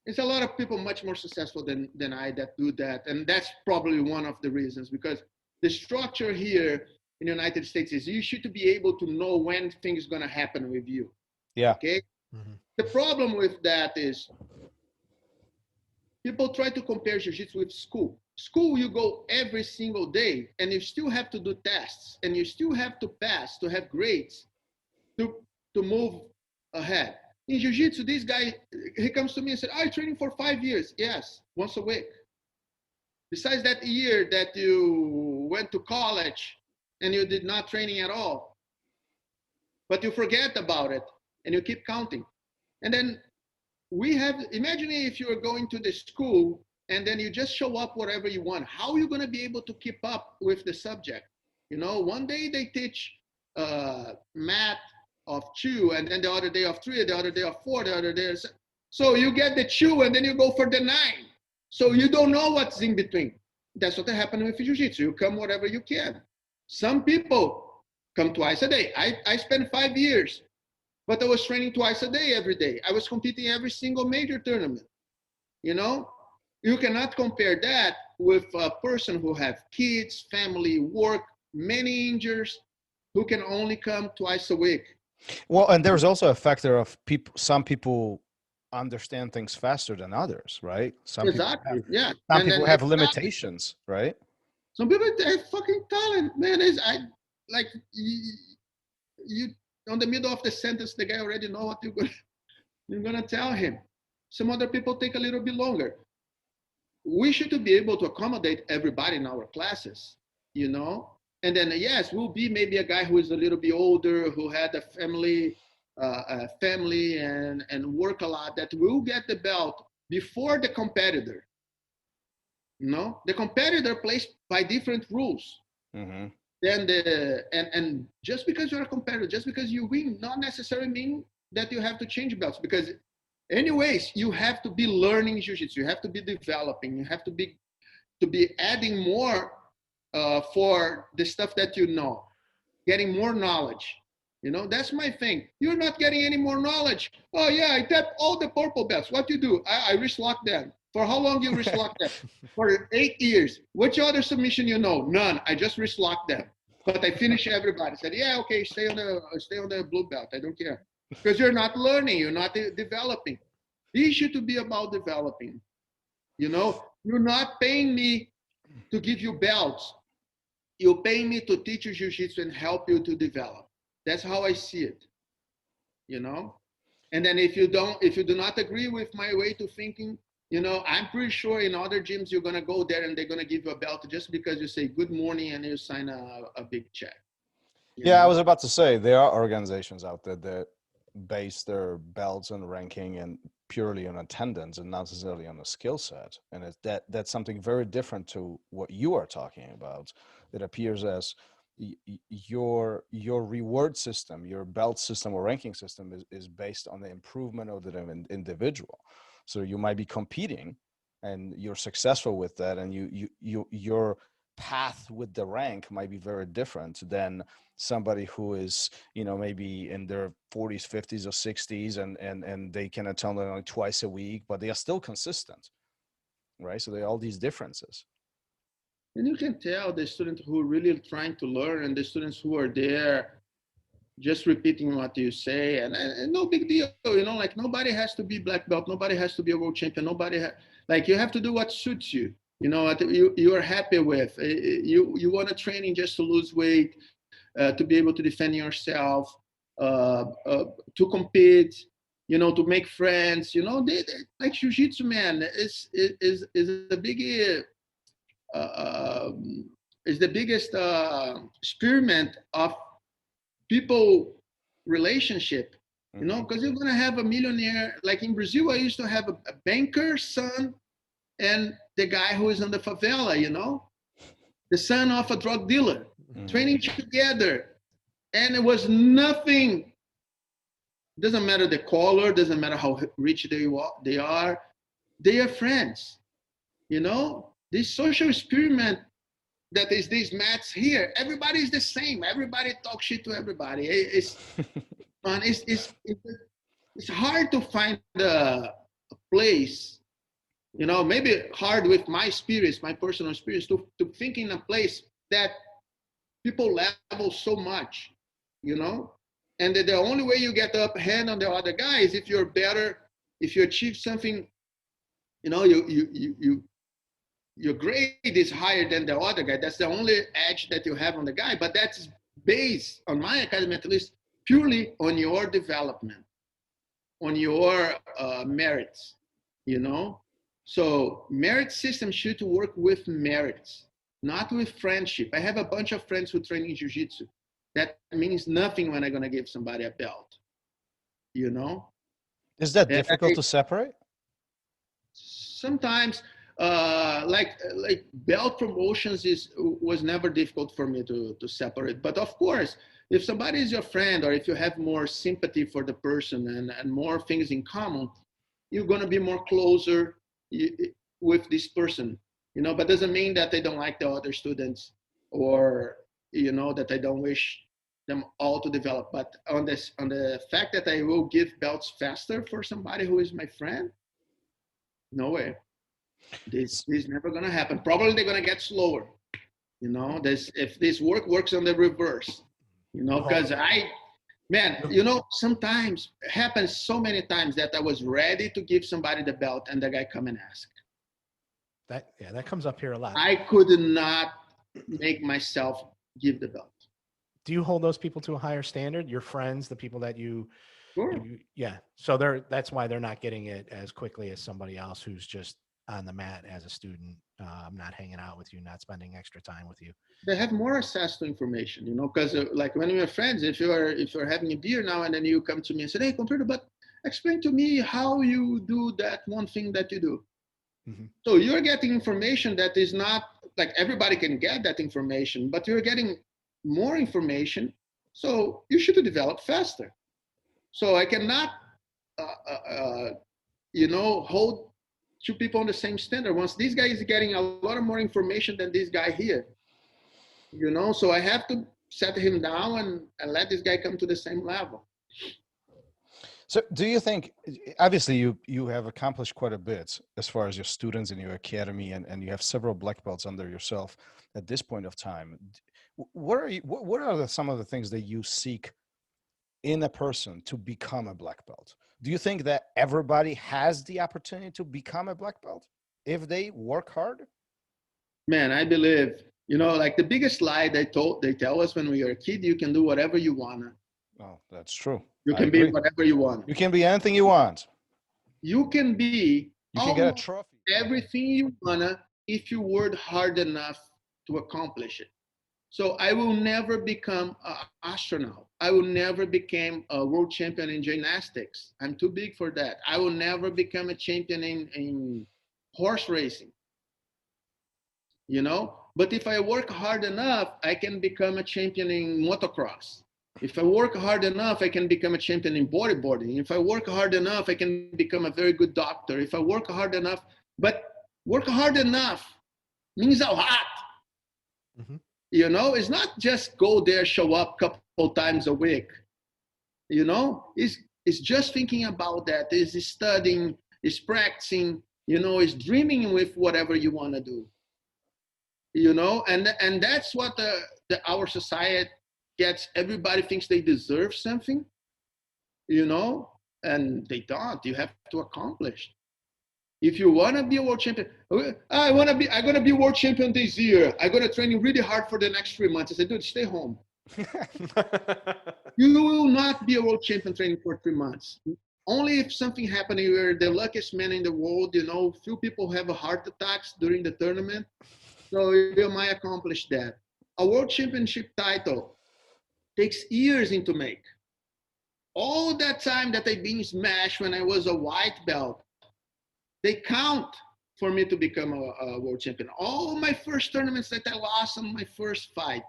It's a lot of people much more successful than I that do that. And that's probably one of the reasons, because the structure here in the United States is you should be able to know when things are going to happen with you. Yeah. Okay. Mm-hmm. The problem with that is people try to compare jiu-jitsu with school. School, you go every single day and you still have to do tests and you still have to pass to have grades to move ahead. In jiu-jitsu, this guy, he comes to me and said, "I'm training for 5 years." Yes, once a week. Besides that year that you went to college and you did not training at all, but you forget about it and you keep counting. And then imagine if you are going to the school and then you just show up whatever you want. How are you going to be able to keep up with the subject? One day they teach math of 2, and then the other day of 3, the other day of 4, the other day. So you get the 2 and then you go for the 9. So you don't know what's in between. That's what happened with jiu-jitsu. You come whatever you can. Some people come twice a day. I spent 5 years, but I was training twice a day every day. I was competing every single major tournament. You cannot compare that with a person who have kids, family, work, many injuries, who can only come twice a week. Well, and there's also a factor of some people understand things faster than others, right? Some exactly. People have limitations, right? Some people have fucking talent, man. You on the middle of the sentence, the guy already know what you're gonna tell him. Some other people take a little bit longer. We should be able to accommodate everybody in our classes, And then, yes, we'll be maybe a guy who is a little bit older, who had a family and work a lot, that will get the belt before the competitor. The competitor plays by different rules. Mm-hmm. Then and just because you're a competitor, just because you win, not necessarily mean that you have to change belts. Because, anyways, you have to be learning jiu-jitsu. You have to be developing. You have to be adding more. For the stuff that getting more knowledge. That's my thing. You're not getting any more knowledge. "Oh yeah, I tapped all the purple belts." What you do? I wrist lock them. For how long you wrist lock them? For 8 years. Which other submission None. I just wrist lock them. But I finish everybody. I said, "Yeah, okay, stay on the blue belt. I don't care." Because you're not learning. You're not developing. This should be about developing. You're not paying me to give you belts. You pay me to teach you jiu-jitsu and help you to develop. That's how I see it. And then if you do not agree with my way to thinking, I'm pretty sure in other gyms you're gonna go there and they're gonna give you a belt just because you say good morning and you sign a big check. Yeah, I was about to say there are organizations out there that base their belts and ranking and purely on attendance and not necessarily on a skill set. And that's something very different to what you are talking about. It appears as your reward system, your belt system or ranking system is based on the improvement of the individual. So you might be competing and you're successful with that, and your path with the rank might be very different than somebody who is, maybe in their 40s, 50s, or 60s, and they can attend only twice a week, but they are still consistent, right? So there are all these differences. And you can tell the students who are really trying to learn and the students who are there just repeating what you say, and no big deal, like nobody has to be black belt, nobody has to be a world champion, like you have to do what suits you, what you are happy with. You want a training just to lose weight, to be able to defend yourself, to compete, to make friends, like jiu-jitsu, man, is the biggest experiment of people relationship, because you're going to have a millionaire. Like in Brazil, I used to have a banker's son and the guy who is in the favela, the son of a drug dealer, training together. And it was nothing. Doesn't matter the color, doesn't matter how rich they are. They are friends. This social experiment that is these mats here, everybody is the same. Everybody talks shit to everybody. It's fun. It's hard to find a place, maybe hard with my experience, my personal experience, to think in a place that people level so much, and that the only way you get the upper hand on the other guy is if you're better, if you achieve something, your grade is higher than the other guy. That's the only edge that you have on the guy. But that's based, on my academy at least, purely on your development, on your merits, So merit system should work with merits, not with friendship. I have a bunch of friends who train in jiu-jitsu. That means nothing when I'm going to give somebody a belt, Is that difficult to separate? Sometimes, like belt promotions was never difficult for me to separate. But of course, if somebody is your friend, or if you have more sympathy for the person and more things in common, you're going to be more closer with this person, but doesn't mean that they don't like the other students, or, that I don't wish them all to develop. But on the fact that I will give belts faster for somebody who is my friend, no way. This is never going to happen. Probably they're going to get slower. If this works on the reverse, because sometimes it happens so many times that I was ready to give somebody the belt and the guy come and ask. That comes up here a lot. I could not make myself give the belt. Do you hold those people to a higher standard? Your friends, the people that you, sure. So that's why they're not getting it as quickly as somebody else who's just on the mat as a student, not hanging out with you, not spending extra time with you. They have more access to information, because like when we're friends, if you're having a beer now and then you come to me and say, hey, Comprido, but explain to me how you do that one thing that you do. Mm-hmm. So you're getting information that is not like everybody can get that information, but you're getting more information. So you should develop faster. So I cannot, hold two people on the same standard. Once this guy is getting a lot of more information than this guy here, so I have to set him down and let this guy come to the same level. So do you think, obviously you have accomplished quite a bit as far as your students in your academy, and you have several black belts under yourself at this point of time. What are some of the things that you seek in a person to become a black belt? Do you think that everybody has the opportunity to become a black belt if they work hard? Man, I believe, like the biggest lie they tell us when we were a kid, you can do whatever you want. Oh, that's true. You can be whatever you want. You can be anything you want. You can be You can get a Almost trophy. everything you wanna if you work hard enough to accomplish it. So I will never become an astronaut. I will never become a world champion in gymnastics. I'm too big for that. I will never become a champion in horse racing, you know? But if I work hard enough, I can become a champion in motocross. If I work hard enough, I can become a champion in bodyboarding. If I work hard enough, I can become a very good doctor. If I work hard enough, but work hard enough means a lot. Mm-hmm. You know, it's not just go there, show up a couple times a week. You know, it's just thinking about that. It's studying, it's practicing, you know, it's dreaming with whatever you want to do. You know, and that's what our society gets. Everybody thinks they deserve something, you know, and they don't. You have to accomplish. If you want to be a world champion, I'm going to be world champion this year. I'm going to train really hard for the next 3 months. I said, dude, stay home. You will not be a world champion training for 3 months. Only if something happened, you're the luckiest man in the world. You know, few people have heart attacks during the tournament. So you might accomplish that. A world championship title takes years to make. All that time that I've been smashed when I was a white belt, they count for me to become a world champion. All my first tournaments that I lost on my first fight,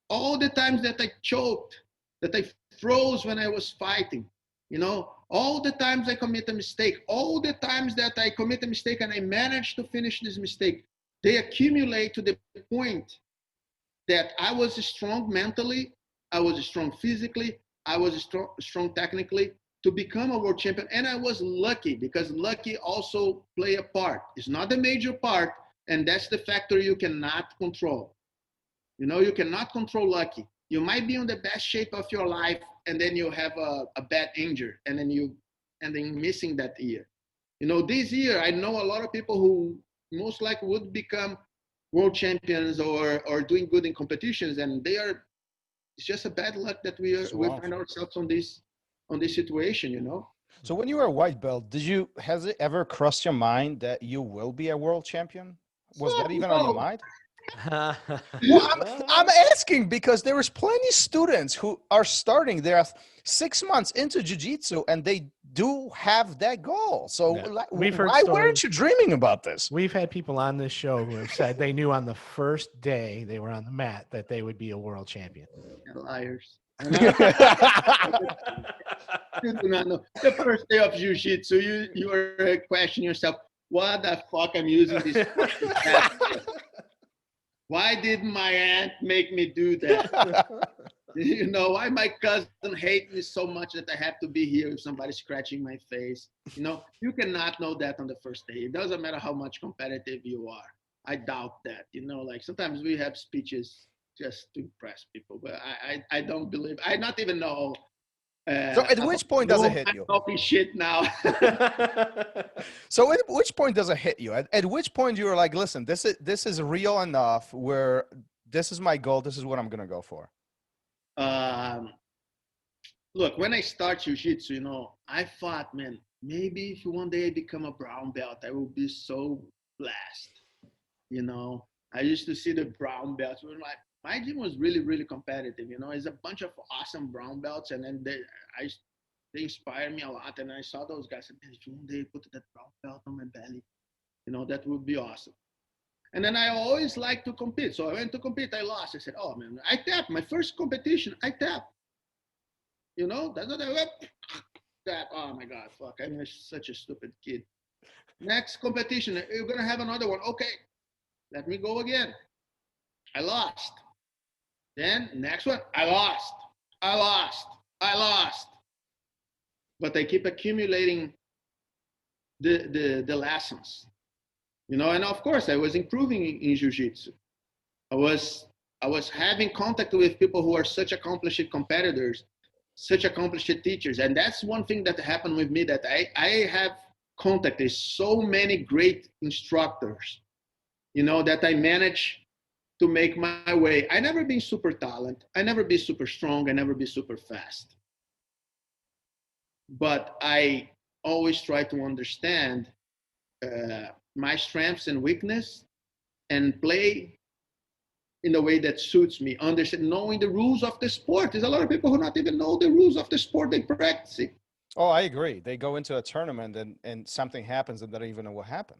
all the times that I choked, that I froze when I was fighting, you know, all the times I commit a mistake, all the times that I commit a mistake and I managed to finish this mistake, they accumulate to the point that I was strong mentally, I was strong physically, I was strong technically to become a world champion. And I was lucky, because lucky also play a part. It's not the major part, and that's the factor you cannot control. You know, you cannot control lucky. You might be in the best shape of your life, and then you have a bad injury, and then missing that year. You know, this year I know a lot of people who most likely would become world champions or doing good in competitions, and it's just a bad luck that we find ourselves on this situation, you know. So when you were a white belt, has it ever crossed your mind that you will be a world champion? Was that even on your mind? Well, I'm asking because there is plenty of students who are starting. They're 6 months into jiu-jitsu and they do have that goal. So why weren't you dreaming about this? We've had people on this show who have said they knew on the first day they were on the mat that they would be a world champion. Liars. You do not know. The first day of jiu-jitsu, you are questioning yourself, what the fuck I'm using this? Why did my aunt make me do that? You know, why my cousin hate me so much that I have to be here with somebody scratching my face? You know, you cannot know that on the first day. It doesn't matter how much competitive you are. I doubt that. You know, like sometimes we have speeches just to impress people, but I don't believe. I not even know. So at which point does it hit you? Talking shit now. So at which point does it hit you? At which point you were like, listen, this is real enough where this is my goal. This is what I'm going to go for. Look, when I start jiu-jitsu, you know, I thought, man, maybe if one day I become a brown belt, I will be so blessed. You know, I used to see the brown belts. My gym was really, really competitive. You know, it's a bunch of awesome brown belts, and then they inspired me a lot. And I saw those guys. I said, if one day put that brown belt on my belly, you know, that would be awesome. And then I always like to compete. So I went to compete. I lost. I said, oh man, I tapped. My first competition, I tapped. You know, that's what I went. That, oh my God, fuck, I'm such a stupid kid. Next competition, you're gonna have another one. Okay, let me go again. I lost. Then next one, I lost. But I keep accumulating the lessons, you know. And of course, I was improving in jiu-jitsu. I was having contact with people who are such accomplished competitors, such accomplished teachers, and that's one thing that happened with me, that I have contacted so many great instructors, you know, that I managed to make my way. I never been super talented. I never be super strong. I never be super fast. But I always try to understand my strengths and weakness and play in a way that suits me, understand, knowing the rules of the sport. There's a lot of people who not even know the rules of the sport they practice it. Oh, I agree. They go into a tournament and something happens and they don't even know what happened.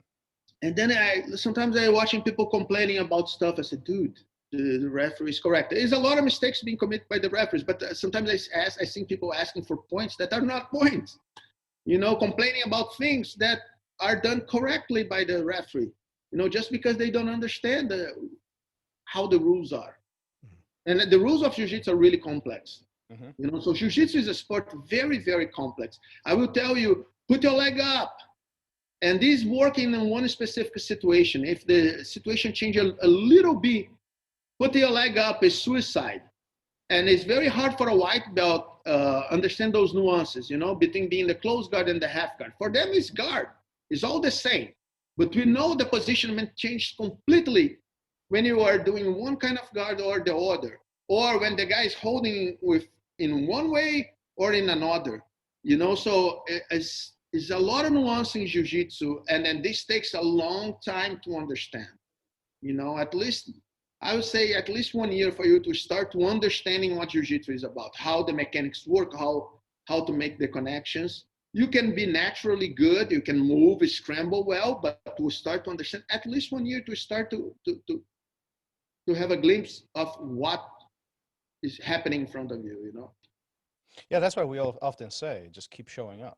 And then sometimes I watching people complaining about stuff. I said, dude, the referee is correct. There's a lot of mistakes being committed by the referees, but sometimes I see people asking for points that are not points, complaining about things that are done correctly by the referee, just because they don't understand how the rules are. And the rules of Jiu-Jitsu are really complex. Mm-hmm. So Jiu-Jitsu is a sport very, very complex. I will tell you, put your leg up. And this working in one specific situation. If the situation changes a little bit, put your leg up is suicide. And it's very hard for a white belt understand those nuances, between being the close guard and the half guard. For them, it's guard. It's all the same. But we know the positioning changes completely when you are doing one kind of guard or the other, or when the guy is holding in one way or in another, so it's a lot of nuance in Jiu-Jitsu, and then this takes a long time to understand, at least, I would say at least 1 year for you to start to understanding what Jiu-Jitsu is about, how the mechanics work, how to make the connections. You can be naturally good, you can move, scramble well, but to start to understand, at least 1 year to start to have a glimpse of what is happening in front of you, Yeah, that's why we all often say, just keep showing up.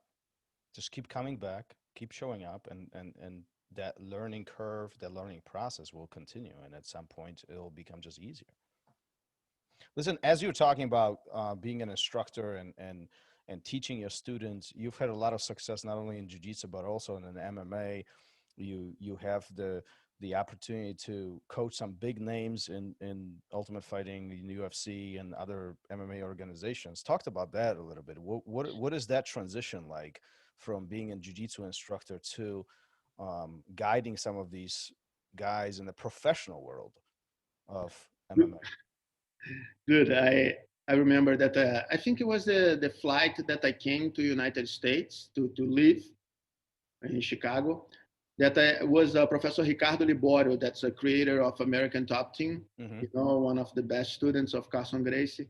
Just keep coming back, keep showing up, and that learning curve, that learning process will continue. And at some point, it'll become just easier. Listen, as you're talking about being an instructor and teaching your students, you've had a lot of success, not only in Jiu-Jitsu, but also in an MMA. You have the opportunity to coach some big names in Ultimate Fighting, in UFC, and other MMA organizations. Talked about that a little bit. What is that transition like from being a Jiu-Jitsu instructor to guiding some of these guys in the professional world of MMA? Good. I remember that I think it was the flight that I came to United States to live in Chicago. That was Professor Ricardo Liborio, that's a creator of American Top Team, one of the best students of Carlson Gracie.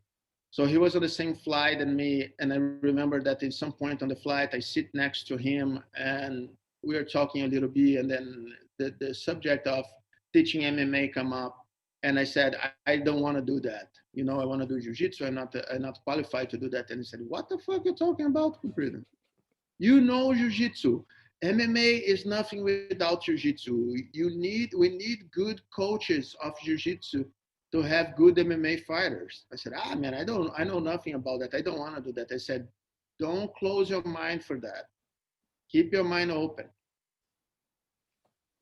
So he was on the same flight as me, and I remember that at some point on the flight, I sit next to him, and we were talking a little bit, and then the subject of teaching MMA come up, and I said, I don't want to do that. I want to do Jiu-Jitsu. I'm not qualified to do that. And he said, what the fuck are you talking about, Comprido? Jiu-Jitsu. MMA is nothing without Jiu-Jitsu. We need good coaches of Jiu-Jitsu to have good MMA fighters. I said, man, I know nothing about that. I don't want to do that. I said, don't close your mind for that. Keep your mind open.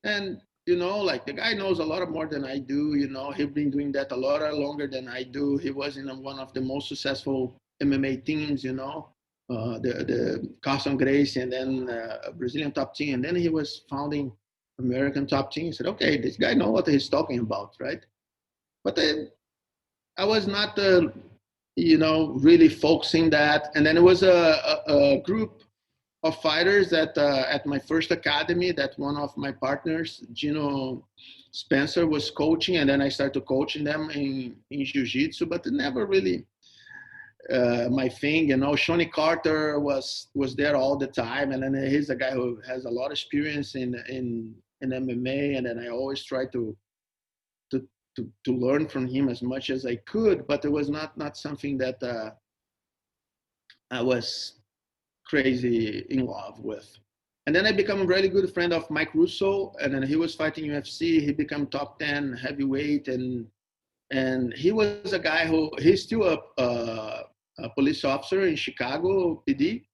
And, like the guy knows a lot more than I do. He's been doing that a lot longer than I do. He was in one of the most successful MMA teams, the Carlson Gracie, and then Brazilian Top Team. And then he was founding American Top Team. He said, okay, this guy knows what he's talking about, right? But I was not, really focusing that. And then it was a group of fighters that at my first academy that one of my partners, Gino Spencer, was coaching. And then I started coaching them in Jiu-Jitsu, but it never really my thing. Shawnee Carter was there all the time. And then he's a guy who has a lot of experience in MMA. And then I always try to learn from him as much as I could, but it was not something that I was crazy in love with. And then I became a really good friend of Mike Russo, and then he was fighting UFC. He became top 10 heavyweight, and he was a guy he's still a police officer in Chicago PD.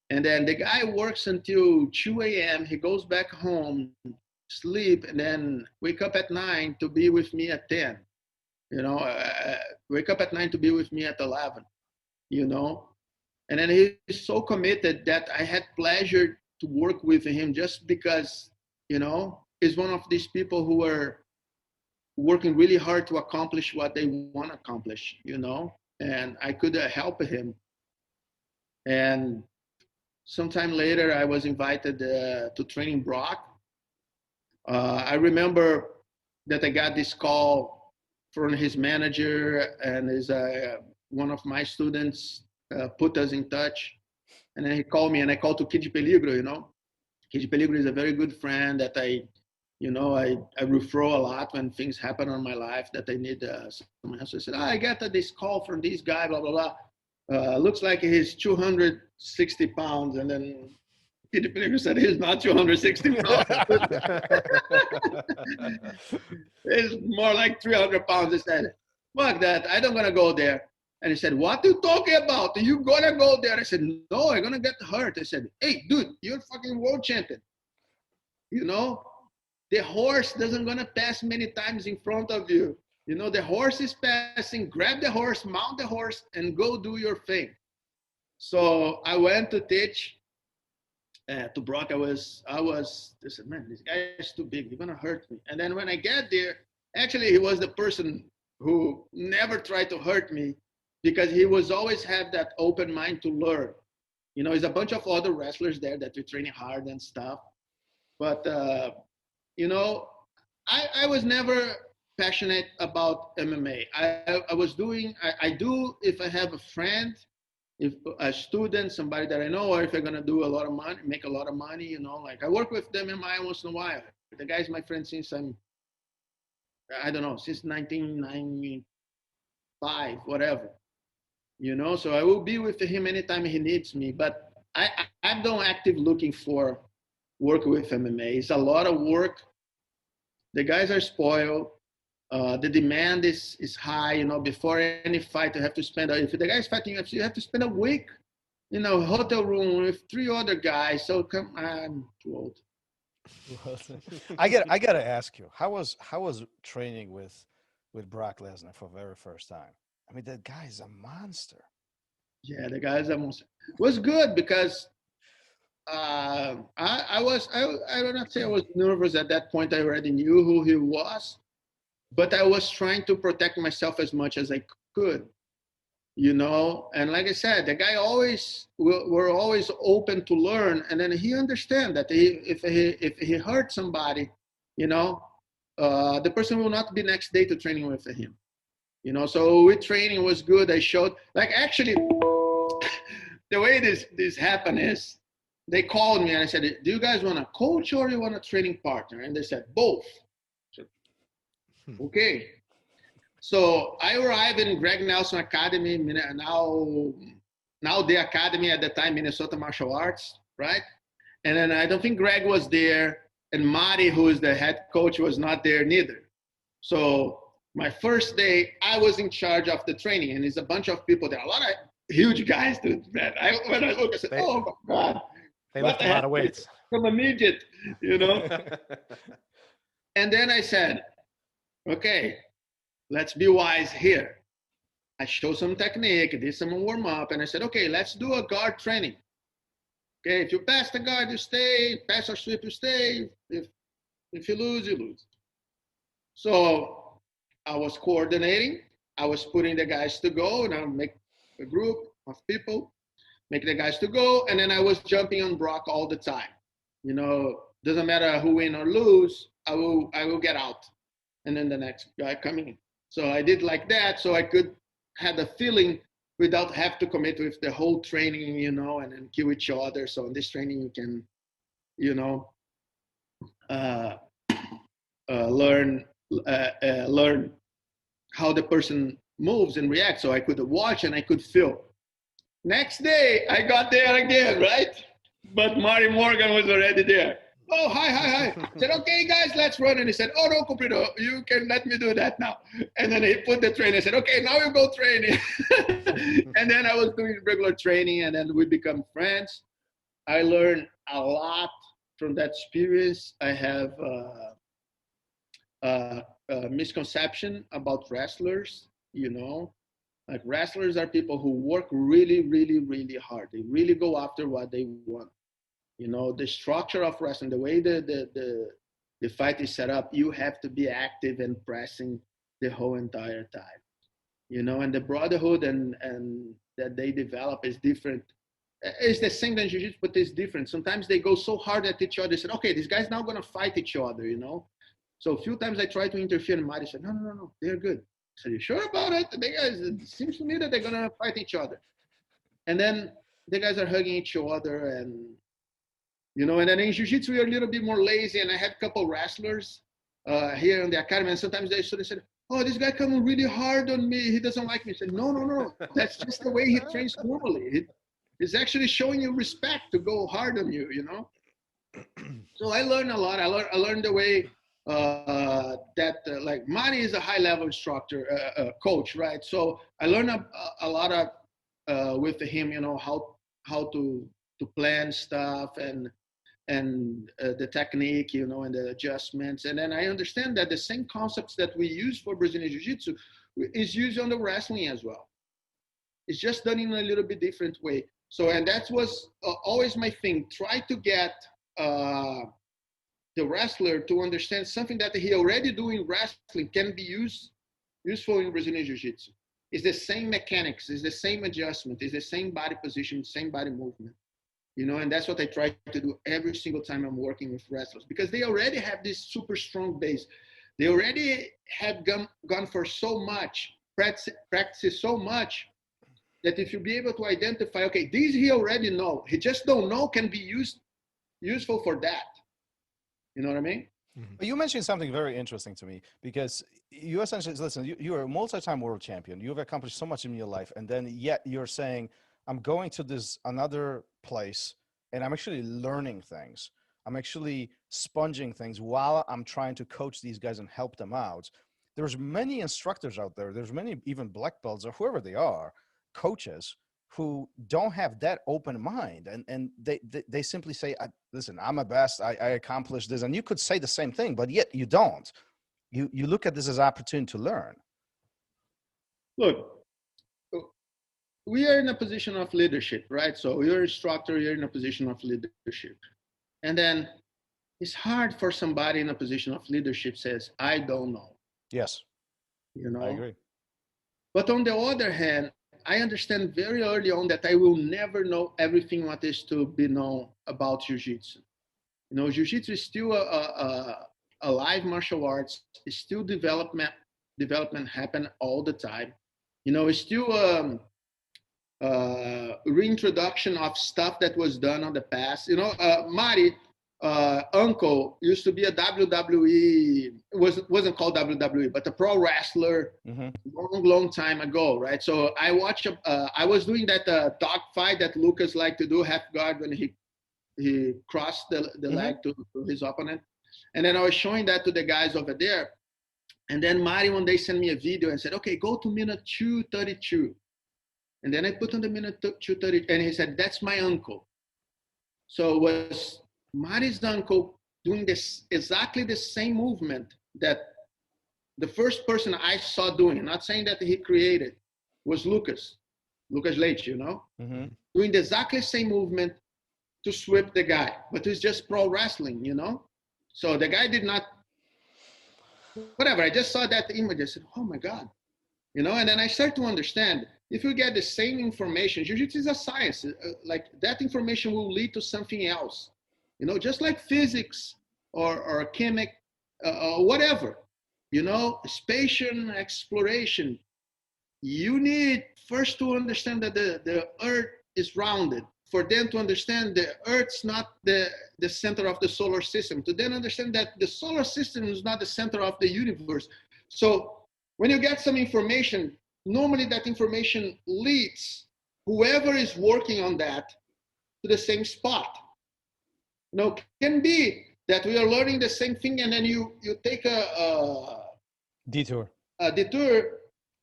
And then the guy works until 2 a.m. He goes back home, sleep, and then wake up at 9 to be with me at 10. Wake up at 9 to be with me at 11. And then he's so committed that I had pleasure to work with him just because, he's one of these people who are working really hard to accomplish what they want to accomplish, and I could help him. And sometime later, I was invited to training Brock. I remember that I got this call from his manager, and one of my students put us in touch. And then he called me, and I called to Kid Peligro, you know. Kid Peligro is a very good friend that I refer a lot when things happen in my life that I need someone else. I said, I got this call from this guy, blah, blah, blah. Looks like he's 260 pounds. And then Kid Peligro said, he's not 260 pounds. It's more like 300 pounds. I said, fuck that. I don't going to go there. And he said, what are you talking about? Are you going to go there? I said, no, I'm going to get hurt. I said, hey, dude, you're fucking world champion. You know, the horse doesn't going to pass many times in front of you. You know, the horse is passing. Grab the horse, mount the horse, and go do your thing. So I went to teach to Brock. I said, man, this guy is too big. He's going to hurt me. And then when I get there, actually, he was the person who never tried to hurt me, because he was always have that open mind to learn. You know, there's a bunch of other wrestlers there that we're training hard and stuff. But, you know, I was never passionate about MMA. I do if I have a friend, if a student, somebody that I know, or if I'm going to do a lot of money, make a lot of money, you know, like I work with them MMA once in a while. The guy's my friend since since 1995, whatever. You know, so I will be with him anytime he needs me. But I don't actively looking for work with MMA. It's a lot of work. The guys are spoiled. The demand is high. You know, before any fight, you have to spend. If the guy's fighting UFC, you have to spend a week, you know, hotel room with 3 other guys. So I'm too old. I got to ask you, how was training with Brock Lesnar for the very first time? I mean, that guy is a monster. Yeah, the guy is a monster. It was good because I will not say I was nervous at that point. I already knew who he was, but I was trying to protect myself as much as I could, you know. And like I said, the guy we're always open to learn, and then he understand that if he hurt somebody, you know, the person will not be next day to training with him. You know, so with training was good. I showed, like, actually, the way this happened is they called me and I said, do you guys want a coach or you want a training partner? And they said, both. I said, okay. So I arrived in Greg Nelson Academy, now the Academy at the time, Minnesota Martial Arts, right? And then I don't think Greg was there, and Marty, who is the head coach, was not there neither. So my first day, I was in charge of the training, and there's a bunch of people there. A lot of huge guys, dude. Man, when I look, I said, "Oh my God!" They lift a lot of weights. I'm a midget, you know. And then I said, "Okay, let's be wise here." I showed some technique, did some warm up, and I said, "Okay, let's do a guard training. Okay, if you pass the guard, you stay. Pass or sweep, you stay. If you lose, you lose." So I was coordinating. I was putting the guys to go, and I would make a group of people, make the guys to go, and then I was jumping on Brock all the time. You know, doesn't matter who win or lose, I will get out, and then the next guy coming in. So I did like that, so I could have the feeling without have to commit with the whole training, you know, and then kill each other. So in this training, you can, you know, learn how the person moves and reacts. So I could watch and I could feel. Next day, I got there again, right? But Marty Morgan was already there. Oh, hi. I said, okay, guys, let's run. And he said, oh, no, Comprido, you can let me do that now. And then he put the train. I said, okay, now you go training. And then I was doing regular training, and then we become friends. I learned a lot from that experience. I have a misconception about wrestlers, you know. Like, wrestlers are people who work really, really, really hard. They really go after what they want. You know, the structure of wrestling, the way the fight is set up, you have to be active and pressing the whole entire time. You know, and the brotherhood and that they develop is different it's the same than jiu-jitsu, but it's different. Sometimes they go so hard at each other. They said, okay, these guys now going to fight each other, you know? So a few times I tried to interfere, and Mari said, no, they're good. I said, you sure about it? The guys, it seems to me that they're going to fight each other. And then the guys are hugging each other, and, you know, and then in jiu-jitsu, we're a little bit more lazy, and I have a couple wrestlers here in the academy, and sometimes they sort of said, oh, this guy coming really hard on me. He doesn't like me. I said, no. That's just the way he trains normally. He's actually showing you respect to go hard on you, you know? So I learned a lot. I learned the way that like Mari is a high-level instructor, coach, right? So I learned a lot of with him, you know, how to plan stuff and the technique, you know, and the adjustments. And then I understand that the same concepts that we use for Brazilian Jiu-Jitsu is used on the wrestling as well. It's just done in a little bit different way. So, and that was always my thing. Try to get the wrestler to understand something that he already do in wrestling can be useful in Brazilian Jiu-Jitsu. It's the same mechanics, it's the same adjustment, it's the same body position, same body movement. You know, and that's what I try to do every single time I'm working with wrestlers, because they already have this super strong base. They already have gone for so much, practice so much, that if you be able to identify, okay, these he already know, he just don't know can be useful for that. You know what I mean? Mm-hmm. You mentioned something very interesting to me, because you essentially, listen, you are a multi-time world champion. You've accomplished so much in your life. And then yet you're saying, I'm going to this another place and I'm actually learning things. I'm actually sponging things while I'm trying to coach these guys and help them out. There's many instructors out there. There's many, even black belts or whoever they are, coaches who don't have that open mind. And they simply say, listen, I'm a best, I accomplished this. And you could say the same thing, but yet you don't. You look at this as an opportunity to learn. Look, we are in a position of leadership, right? So you're an instructor, you're in a position of leadership. And then it's hard for somebody in a position of leadership says, I don't know. Yes. You know? I agree. But on the other hand, I understand very early on that I will never know everything what is to be known about Jiu-Jitsu. You know, Jiu-Jitsu is still a live martial arts. It's still development happen all the time. You know, it's still reintroduction of stuff that was done on the past. You know, Mari, uncle used to be a WWE, wasn't called WWE, but a pro wrestler long time ago, right? So I watched, I was doing that dog fight that Lucas liked to do, half guard, when he crossed the leg to his opponent. And then I was showing that to the guys over there. And then Mari one day sent me a video and said, okay, go to minute 2:32. And then I put on the minute 2:30, and he said, that's my uncle. So it was Mari's uncle doing this exactly the same movement that the first person I saw doing, not saying that he created, was Lucas Leite, you know, doing the exactly same movement to sweep the guy, but it's just pro wrestling, you know. So the guy did not, whatever. I just saw that image. I said, oh my God, you know. And then I started to understand, if you get the same information, Jiu-Jitsu is a science. Like that information will lead to something else. You know, just like physics or chemic, or whatever, you know, spatial exploration. You need first to understand that the earth is rounded. For them to understand the earth's not the center of the solar system. To then understand that the solar system is not the center of the universe. So when you get some information, normally that information leads whoever is working on that to the same spot. You know, can be that we are learning the same thing, and then you take a detour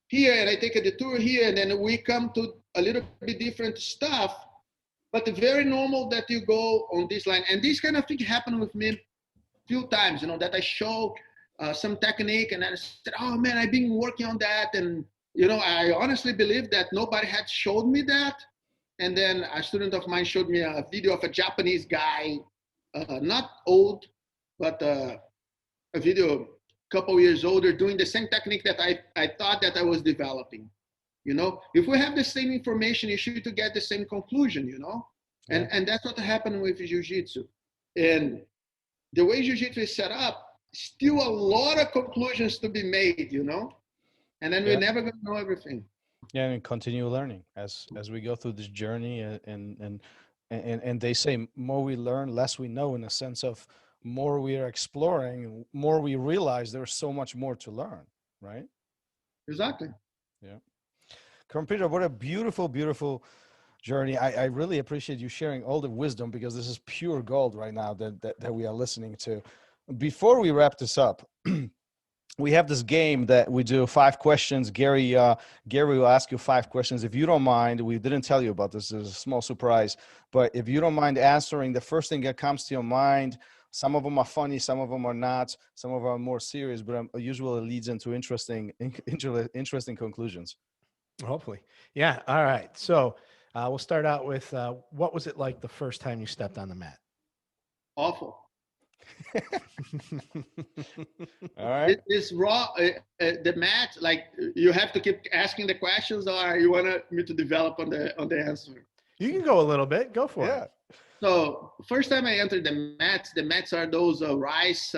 here, and I take a detour here, and then we come to a little bit different stuff. But very normal that you go on this line. And this kind of thing happened with me a few times, you know, that I show some technique, and then I said, oh man, I've been working on that. And, you know, I honestly believe that nobody had showed me that. And then a student of mine showed me a video of a Japanese guy, not old, but a video a couple years older, doing the same technique that I thought that I was developing, You know, if we have the same information, you should to get the same conclusion, you know? And that's what happened with Jiu-Jitsu. And the way Jiu-Jitsu is set up, still a lot of conclusions to be made, you know? And then we're never going to know everything. Yeah, and continue learning as we go through this journey, and they say more we learn, less we know, in a sense of more we are exploring, more we realize there's so much more to learn, right? Exactly. Yeah. Comprido, what a beautiful, beautiful journey. I really appreciate you sharing all the wisdom, because this is pure gold right now that we are listening to. Before we wrap this up, we have this game that we do 5 questions. Gary will ask you 5 questions. If you don't mind, we didn't tell you about this. It's a small surprise, but if you don't mind answering the first thing that comes to your mind. Some of them are funny, some of them are not, some of them are more serious, but usually leads into interesting conclusions. Hopefully. Yeah. All right. So we'll start out with what was it like the first time you stepped on the mat? Awful. All right. It's raw. The mat, like, you have to keep asking the questions, or you want me to develop on the answer? You can go a little bit. Go for it. So first time I entered the mats are those rice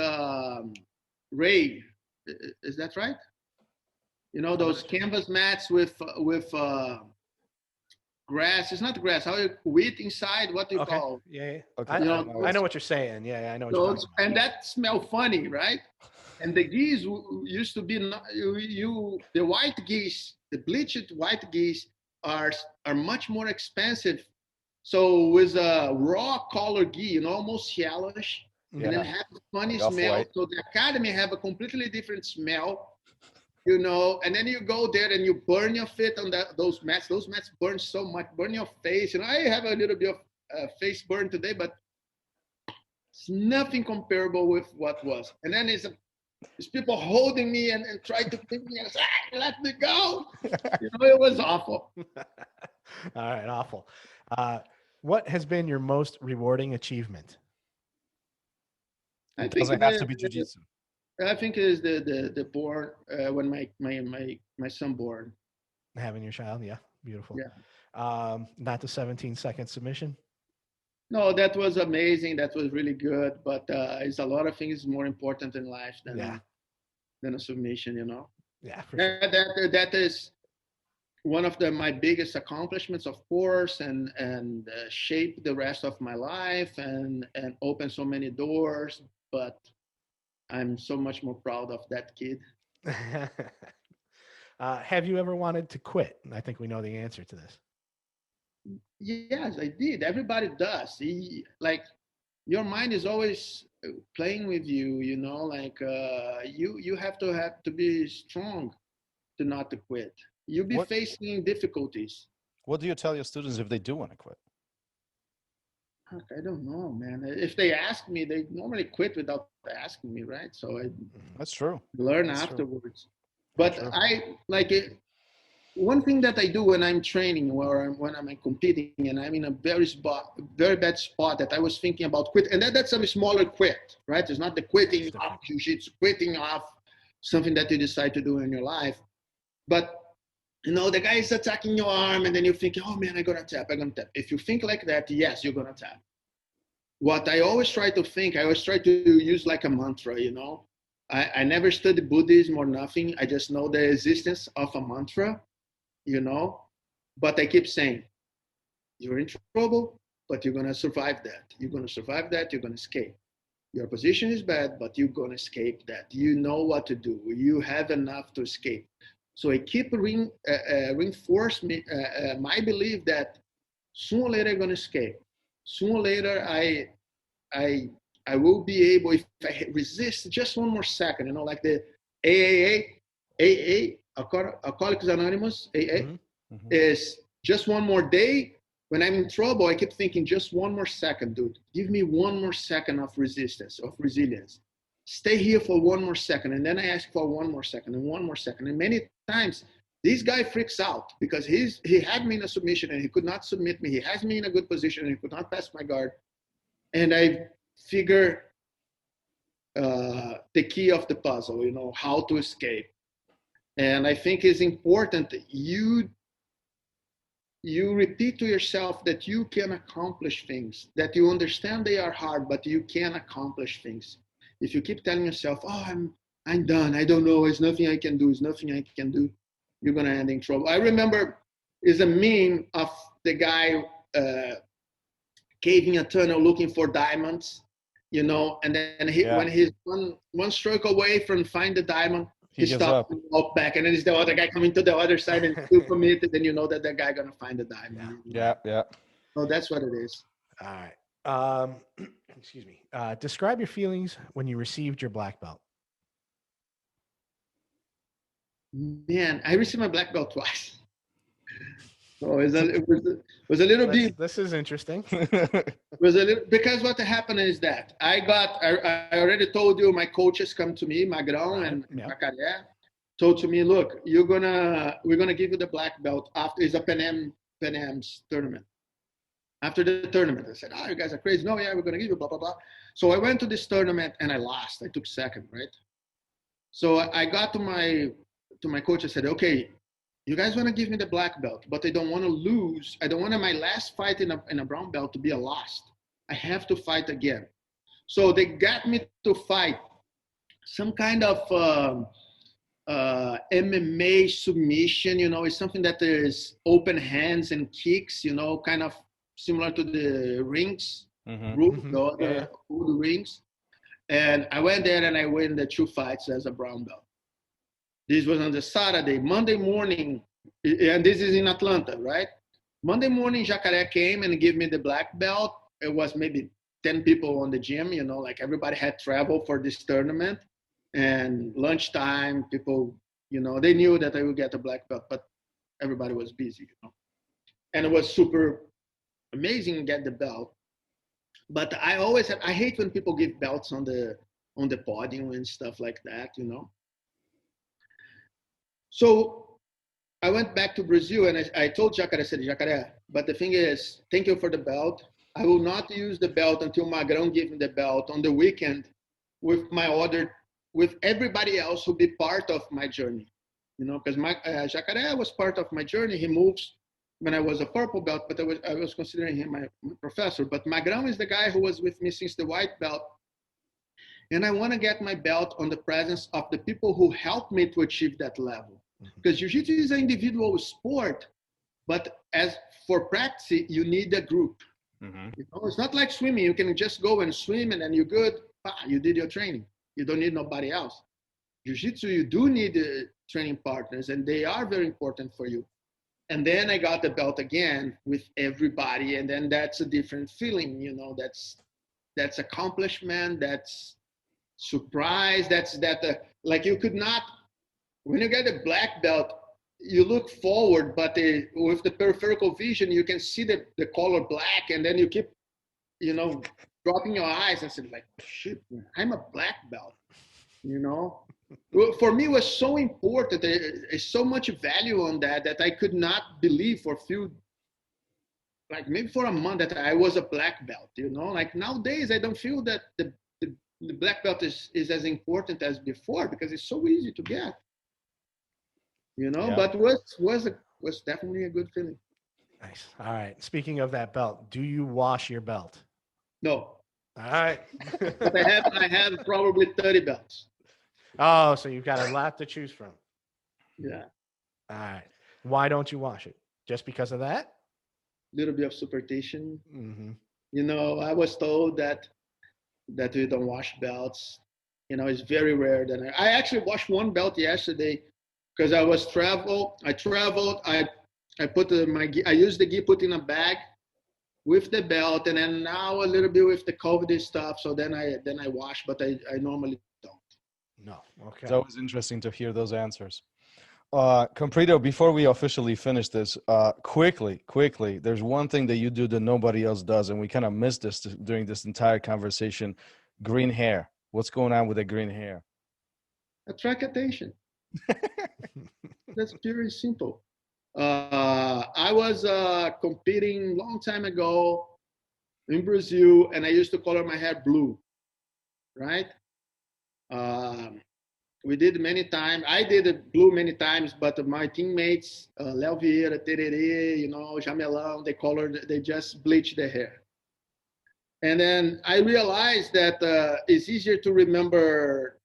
raid. Is that right? You know, those canvas mats with grass. It's not grass. How you wheat inside? What do you call? Yeah. Okay. I know what you're saying. Yeah, I know what you're talking about. And that smell funny, right? And the geese used to be the white geese, the bleached white geese are much more expensive. So with a raw color ghee, you know, almost yellowish, and then have a funny smell. White. So the academy have a completely different smell, you know. And then you go there and you burn your feet on those mats. Those mats burn so much, burn your face. You know, I have a little bit of face burn today, but it's nothing comparable with what was. And then it's people holding me and try to pick me and say, let me go. You know, it was awful. All right, awful. What has been your most rewarding achievement? It doesn't have to be jiu-jitsu. I think it is the born when my son born. Having your child, yeah, beautiful. Yeah. Not the 17-second submission. No, that was amazing. That was really good. But it's a lot of things more important in life than a submission, you know. Yeah, for sure. That is one of my biggest accomplishments, of course, and shaped the rest of my life and opened so many doors. But I'm so much more proud of that kid. Have you ever wanted to quit? I think we know the answer to this. Yes, I did. Everybody does. Like, your mind is always playing with you, you know, like you have to be strong to not to quit. You'll be facing difficulties. What do you tell your students if they do want to quit? I don't know, man. If they ask me, they normally quit without asking me, right? So that's true. Learn afterwards. But I like it. One thing that I do when I'm training or when I'm competing and I'm in a very bad spot that I was thinking about quit, and that's a smaller quit, right? It's not the quitting off jiu-jitsu, quitting off something that you decide to do in your life. But, you know, the guy is attacking your arm and then you're thinking, oh man, I'm going to tap. If you think like that, yes, you're going to tap. What I always try to think, I always try to use like a mantra, you know. I never studied Buddhism or nothing. I just know the existence of a mantra, you know. But I keep saying, you're in trouble, but you're going to survive that. You're going to survive that. You're going to escape. Your position is bad, but you're going to escape that. You know what to do. You have enough to escape. So I keep reinforce my belief that sooner or later I'm going to escape. Sooner or later I will be able, if I resist just one more second, you know, like the AA, Alcoholics Anonymous, AA, is just one more day. When I'm in trouble, I keep thinking, just one more second, dude. Give me one more second of resistance, of resilience. Stay here for one more second. And then I ask for one more second and one more second. And many times, this guy freaks out because he had me in a submission and he could not submit me. He has me in a good position and he could not pass my guard. And I figure the key of the puzzle, you know, how to escape. And I think it's important that you you repeat to yourself that you can accomplish things, that you understand they are hard, but you can accomplish things. If you keep telling yourself, oh, I'm done, I don't know, there's nothing I can do, there's nothing I can do, you're gonna end in trouble. I remember is a meme of the guy caving a tunnel looking for diamonds, you know, and then when he's one stroke away from find the diamond, he stops and walk back, and then it's the other guy coming to the other side and still committed, and you know that guy gonna find the diamond. Yeah. So that's what it is. All right. Excuse me. Describe your feelings when you received your black belt. Man, I received my black belt twice. So it was a little bit. This is interesting. It was a little, because what happened is that I already told you, my coaches come to me, Magrão and Jacaré, told to me, look, we're gonna give you the black belt after it's a Pan Am's tournament. After the tournament, I said, oh, you guys are crazy. No, yeah, we're gonna give you blah blah blah. So I went to this tournament and I lost. I took second, right? So I got to my coach. I said, okay, you guys want to give me the black belt, but I don't want to lose. I don't want my last fight in a brown belt to be a loss. I have to fight again. So they got me to fight some kind of MMA submission. You know, it's something that is open hands and kicks. You know, kind of similar to the rings, the rings. And I went there and I win the 2 fights as a brown belt. This was on the Saturday. Monday morning, and this is in Atlanta, right? Monday morning, Jacaré came and gave me the black belt. It was maybe 10 people on the gym, you know, like everybody had traveled for this tournament. And lunchtime, people, you know, they knew that I would get a black belt, but everybody was busy, you know. And it was super amazing to get the belt. But I hate when people give belts on the podium and stuff like that, you know. So I went back to Brazil and I told Jacaré, I said, Jacaré, but the thing is, thank you for the belt. I will not use the belt until Magrão gives me the belt on the weekend with everybody else who be part of my journey. You know, because Jacaré was part of my journey. He moves when I was a purple belt, but I was considering him my professor. But Magrão is the guy who was with me since the white belt. And I want to get my belt on the presence of the people who helped me to achieve that level. Because Jiu-Jitsu is an individual sport, but as for practice, you need a group. You know, it's not like swimming. You can just go and swim and then you're good. You did your training. You don't need nobody else. Jiu-Jitsu, you do need training partners, and they are very important for you. And then I got the belt again with everybody, and then that's a different feeling. You know, that's accomplishment. That's surprise. Like you could not, when you get a black belt, you look forward, but with the peripheral vision, you can see the color black, and then you keep, you know, dropping your eyes and say, like, shit, man, I'm a black belt, you know? For me, it was so important. There's so much value on that I could not believe for a few, like maybe for a month, that I was a black belt, you know? Like nowadays, I don't feel that the black belt is as important as before, because it's so easy to get. You know, but was definitely a good feeling. Nice. All right. Speaking of that belt, do you wash your belt? No. All right. But I have probably 30 belts. Oh, so you've got a lot to choose from. Yeah. All right. Why don't you wash it? Just because of that? A little bit of superstition. You know, I was told that we don't wash belts. You know, it's very rare that I actually washed one belt yesterday. Because I traveled. I put I used the gi put in a bag with the belt, and then now a little bit with the COVID stuff. So then I wash, but I normally don't. No. Okay. It's always interesting to hear those answers. Comprido, before we officially finish this, quickly, there's one thing that you do that nobody else does, and we kind of missed this during this entire conversation. Green hair. What's going on with the green hair? Attract attention. That's very simple. I was competing long time ago in Brazil, and I used to color my hair blue, right? We did many times. I did it blue many times, but my teammates, Léo Vieira, Tererê, Jamelão, they just bleached their hair. And then I realized that it's easier to remember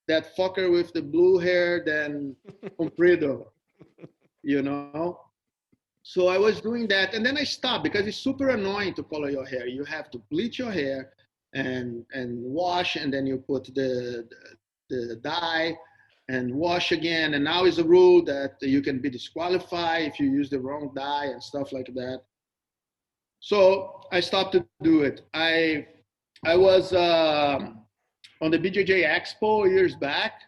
that fucker with the blue hair than Comprido, So I was doing that, and then I stopped because it's super annoying to color your hair. You have to bleach your hair and wash, and then you put the dye and wash again. And now is a rule that you can be disqualified if you use the wrong dye and stuff like that. So I stopped to do it. I was on the BJJ Expo years back,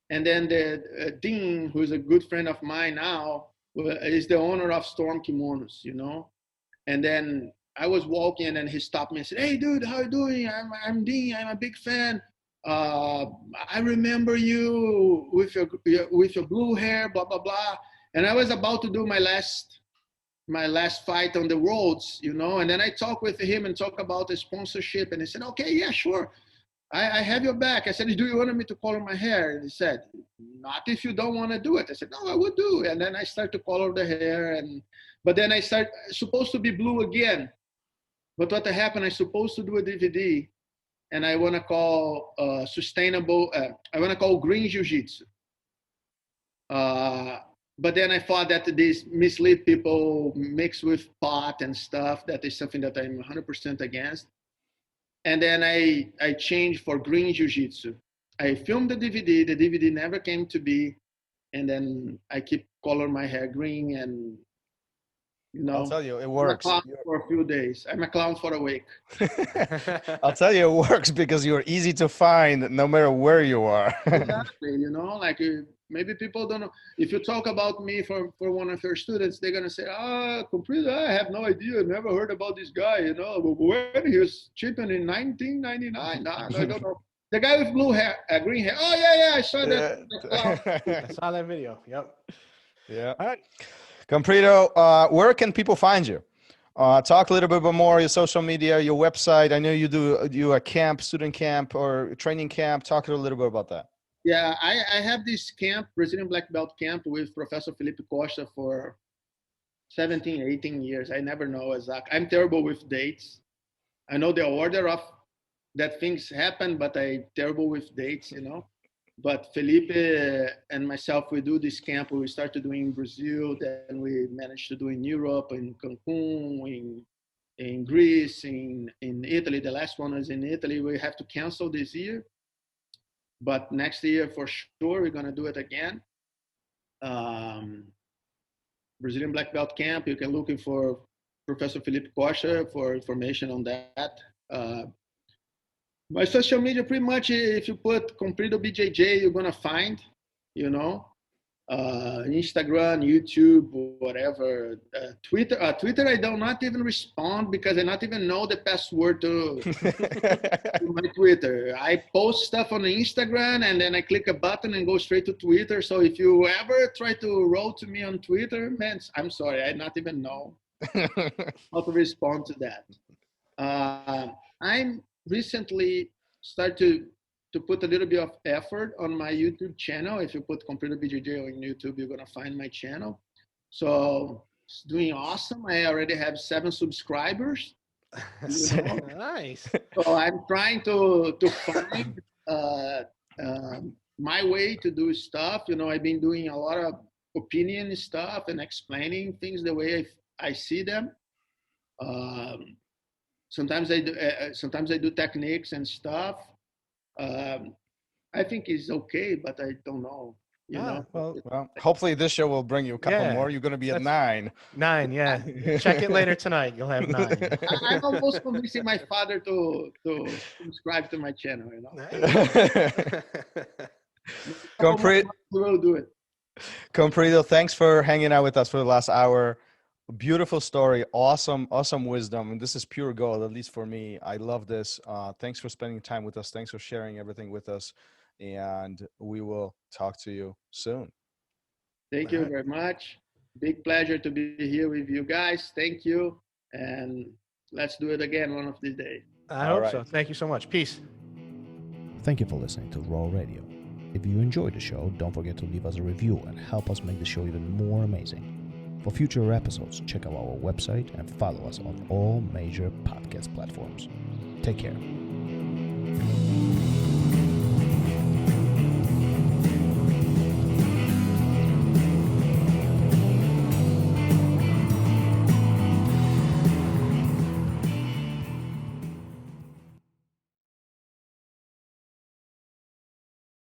and then the Dean, who's a good friend of mine now, is the owner of Storm Kimonos, And then I was walking, and he stopped me and said, "Hey, dude, how you doing? I'm Dean. I'm a big fan. I remember you with your blue hair, blah blah blah." And I was about to do my last fight on the roads, And then I talked with him and talk about the sponsorship, and he said, "Okay, yeah, sure. I have your back." I said, "Do you want me to color my hair?" And he said, "Not if you don't want to do it." I said, "No, I would do." And then I start to color the hair, but then I supposed to be blue again. But what happened? I supposed to do a DVD, and I want to call sustainable. I want to call green Jiu Jitsu. But then I thought that these mislead people mix with pot and stuff. That is something that I'm 100% against. And then I changed for green jiu-jitsu. I filmed the DVD. The DVD never came to be. And then I keep color my hair green, and I'll tell you, it works. I'm a clown for a few days. I'm a clown for a week. I'll tell you, it works because you're easy to find no matter where you are. Exactly. Maybe people don't know. If you talk about me for one of your students, they're going to say, Comprido, I have no idea. Never heard about this guy, When he was champion in 1999. I don't know. The guy with blue hair, green hair. Oh, yeah, I saw that. I saw that video. Yep. Yeah. All right. Comprido, where can people find you? Talk a little bit more, your social media, your website. I know you do a camp, student camp or training camp. Talk a little bit about that. Yeah, I have this camp, Brazilian Black Belt camp with Professor Felipe Costa for 17, 18 years. I never know exactly. I'm terrible with dates. I know the order of that things happen, but I'm terrible with dates, But Felipe and myself, we do this camp. We started doing in Brazil, then we managed to do in Europe, in Cancun, in Greece, in Italy. The last one was in Italy. We have to cancel this year. But next year, for sure, we're going to do it again. Brazilian Black Belt Camp, you can look for Professor Felipe Costa for information on that. My social media, pretty much, if you put Comprido BJJ, you're going to find, Instagram, YouTube, whatever. Twitter, I do not even respond because I not even know the password to my Twitter. I post stuff on Instagram and then I click a button and go straight to Twitter. So if you ever try to roll to me on Twitter, man, I'm sorry, I not even know how to respond to that. I'm recently started to put a little bit of effort on my YouTube channel. If you put Comprido BJJ on YouTube, you're gonna find my channel. So it's doing awesome. I already have 7 subscribers. Nice. So I'm trying to find my way to do stuff. I've been doing a lot of opinion stuff and explaining things the way I see them. Sometimes I do techniques and stuff. I think it's okay, but I don't know. Well, hopefully this show will bring you a couple more. You're going to be at 9. 9, yeah. Check it later tonight. You'll have 9. I'm almost convincing my father to subscribe to my channel. We'll do it. Comprido, thanks for hanging out with us for the last hour. Beautiful story, awesome wisdom, and this is pure gold, at least for me. I love this. Thanks for spending time with us. Thanks for sharing everything with us, and we will talk to you soon. Thank you very much. Big pleasure to be here with you guys. Thank you, and let's do it again one of these days. I hope so. Thank you so much. Peace. Thank you for listening to RŌL Radio. If you enjoyed the show, don't forget to leave us a review and help us make the show even more amazing. For future episodes, check out our website and follow us on all major podcast platforms. Take care.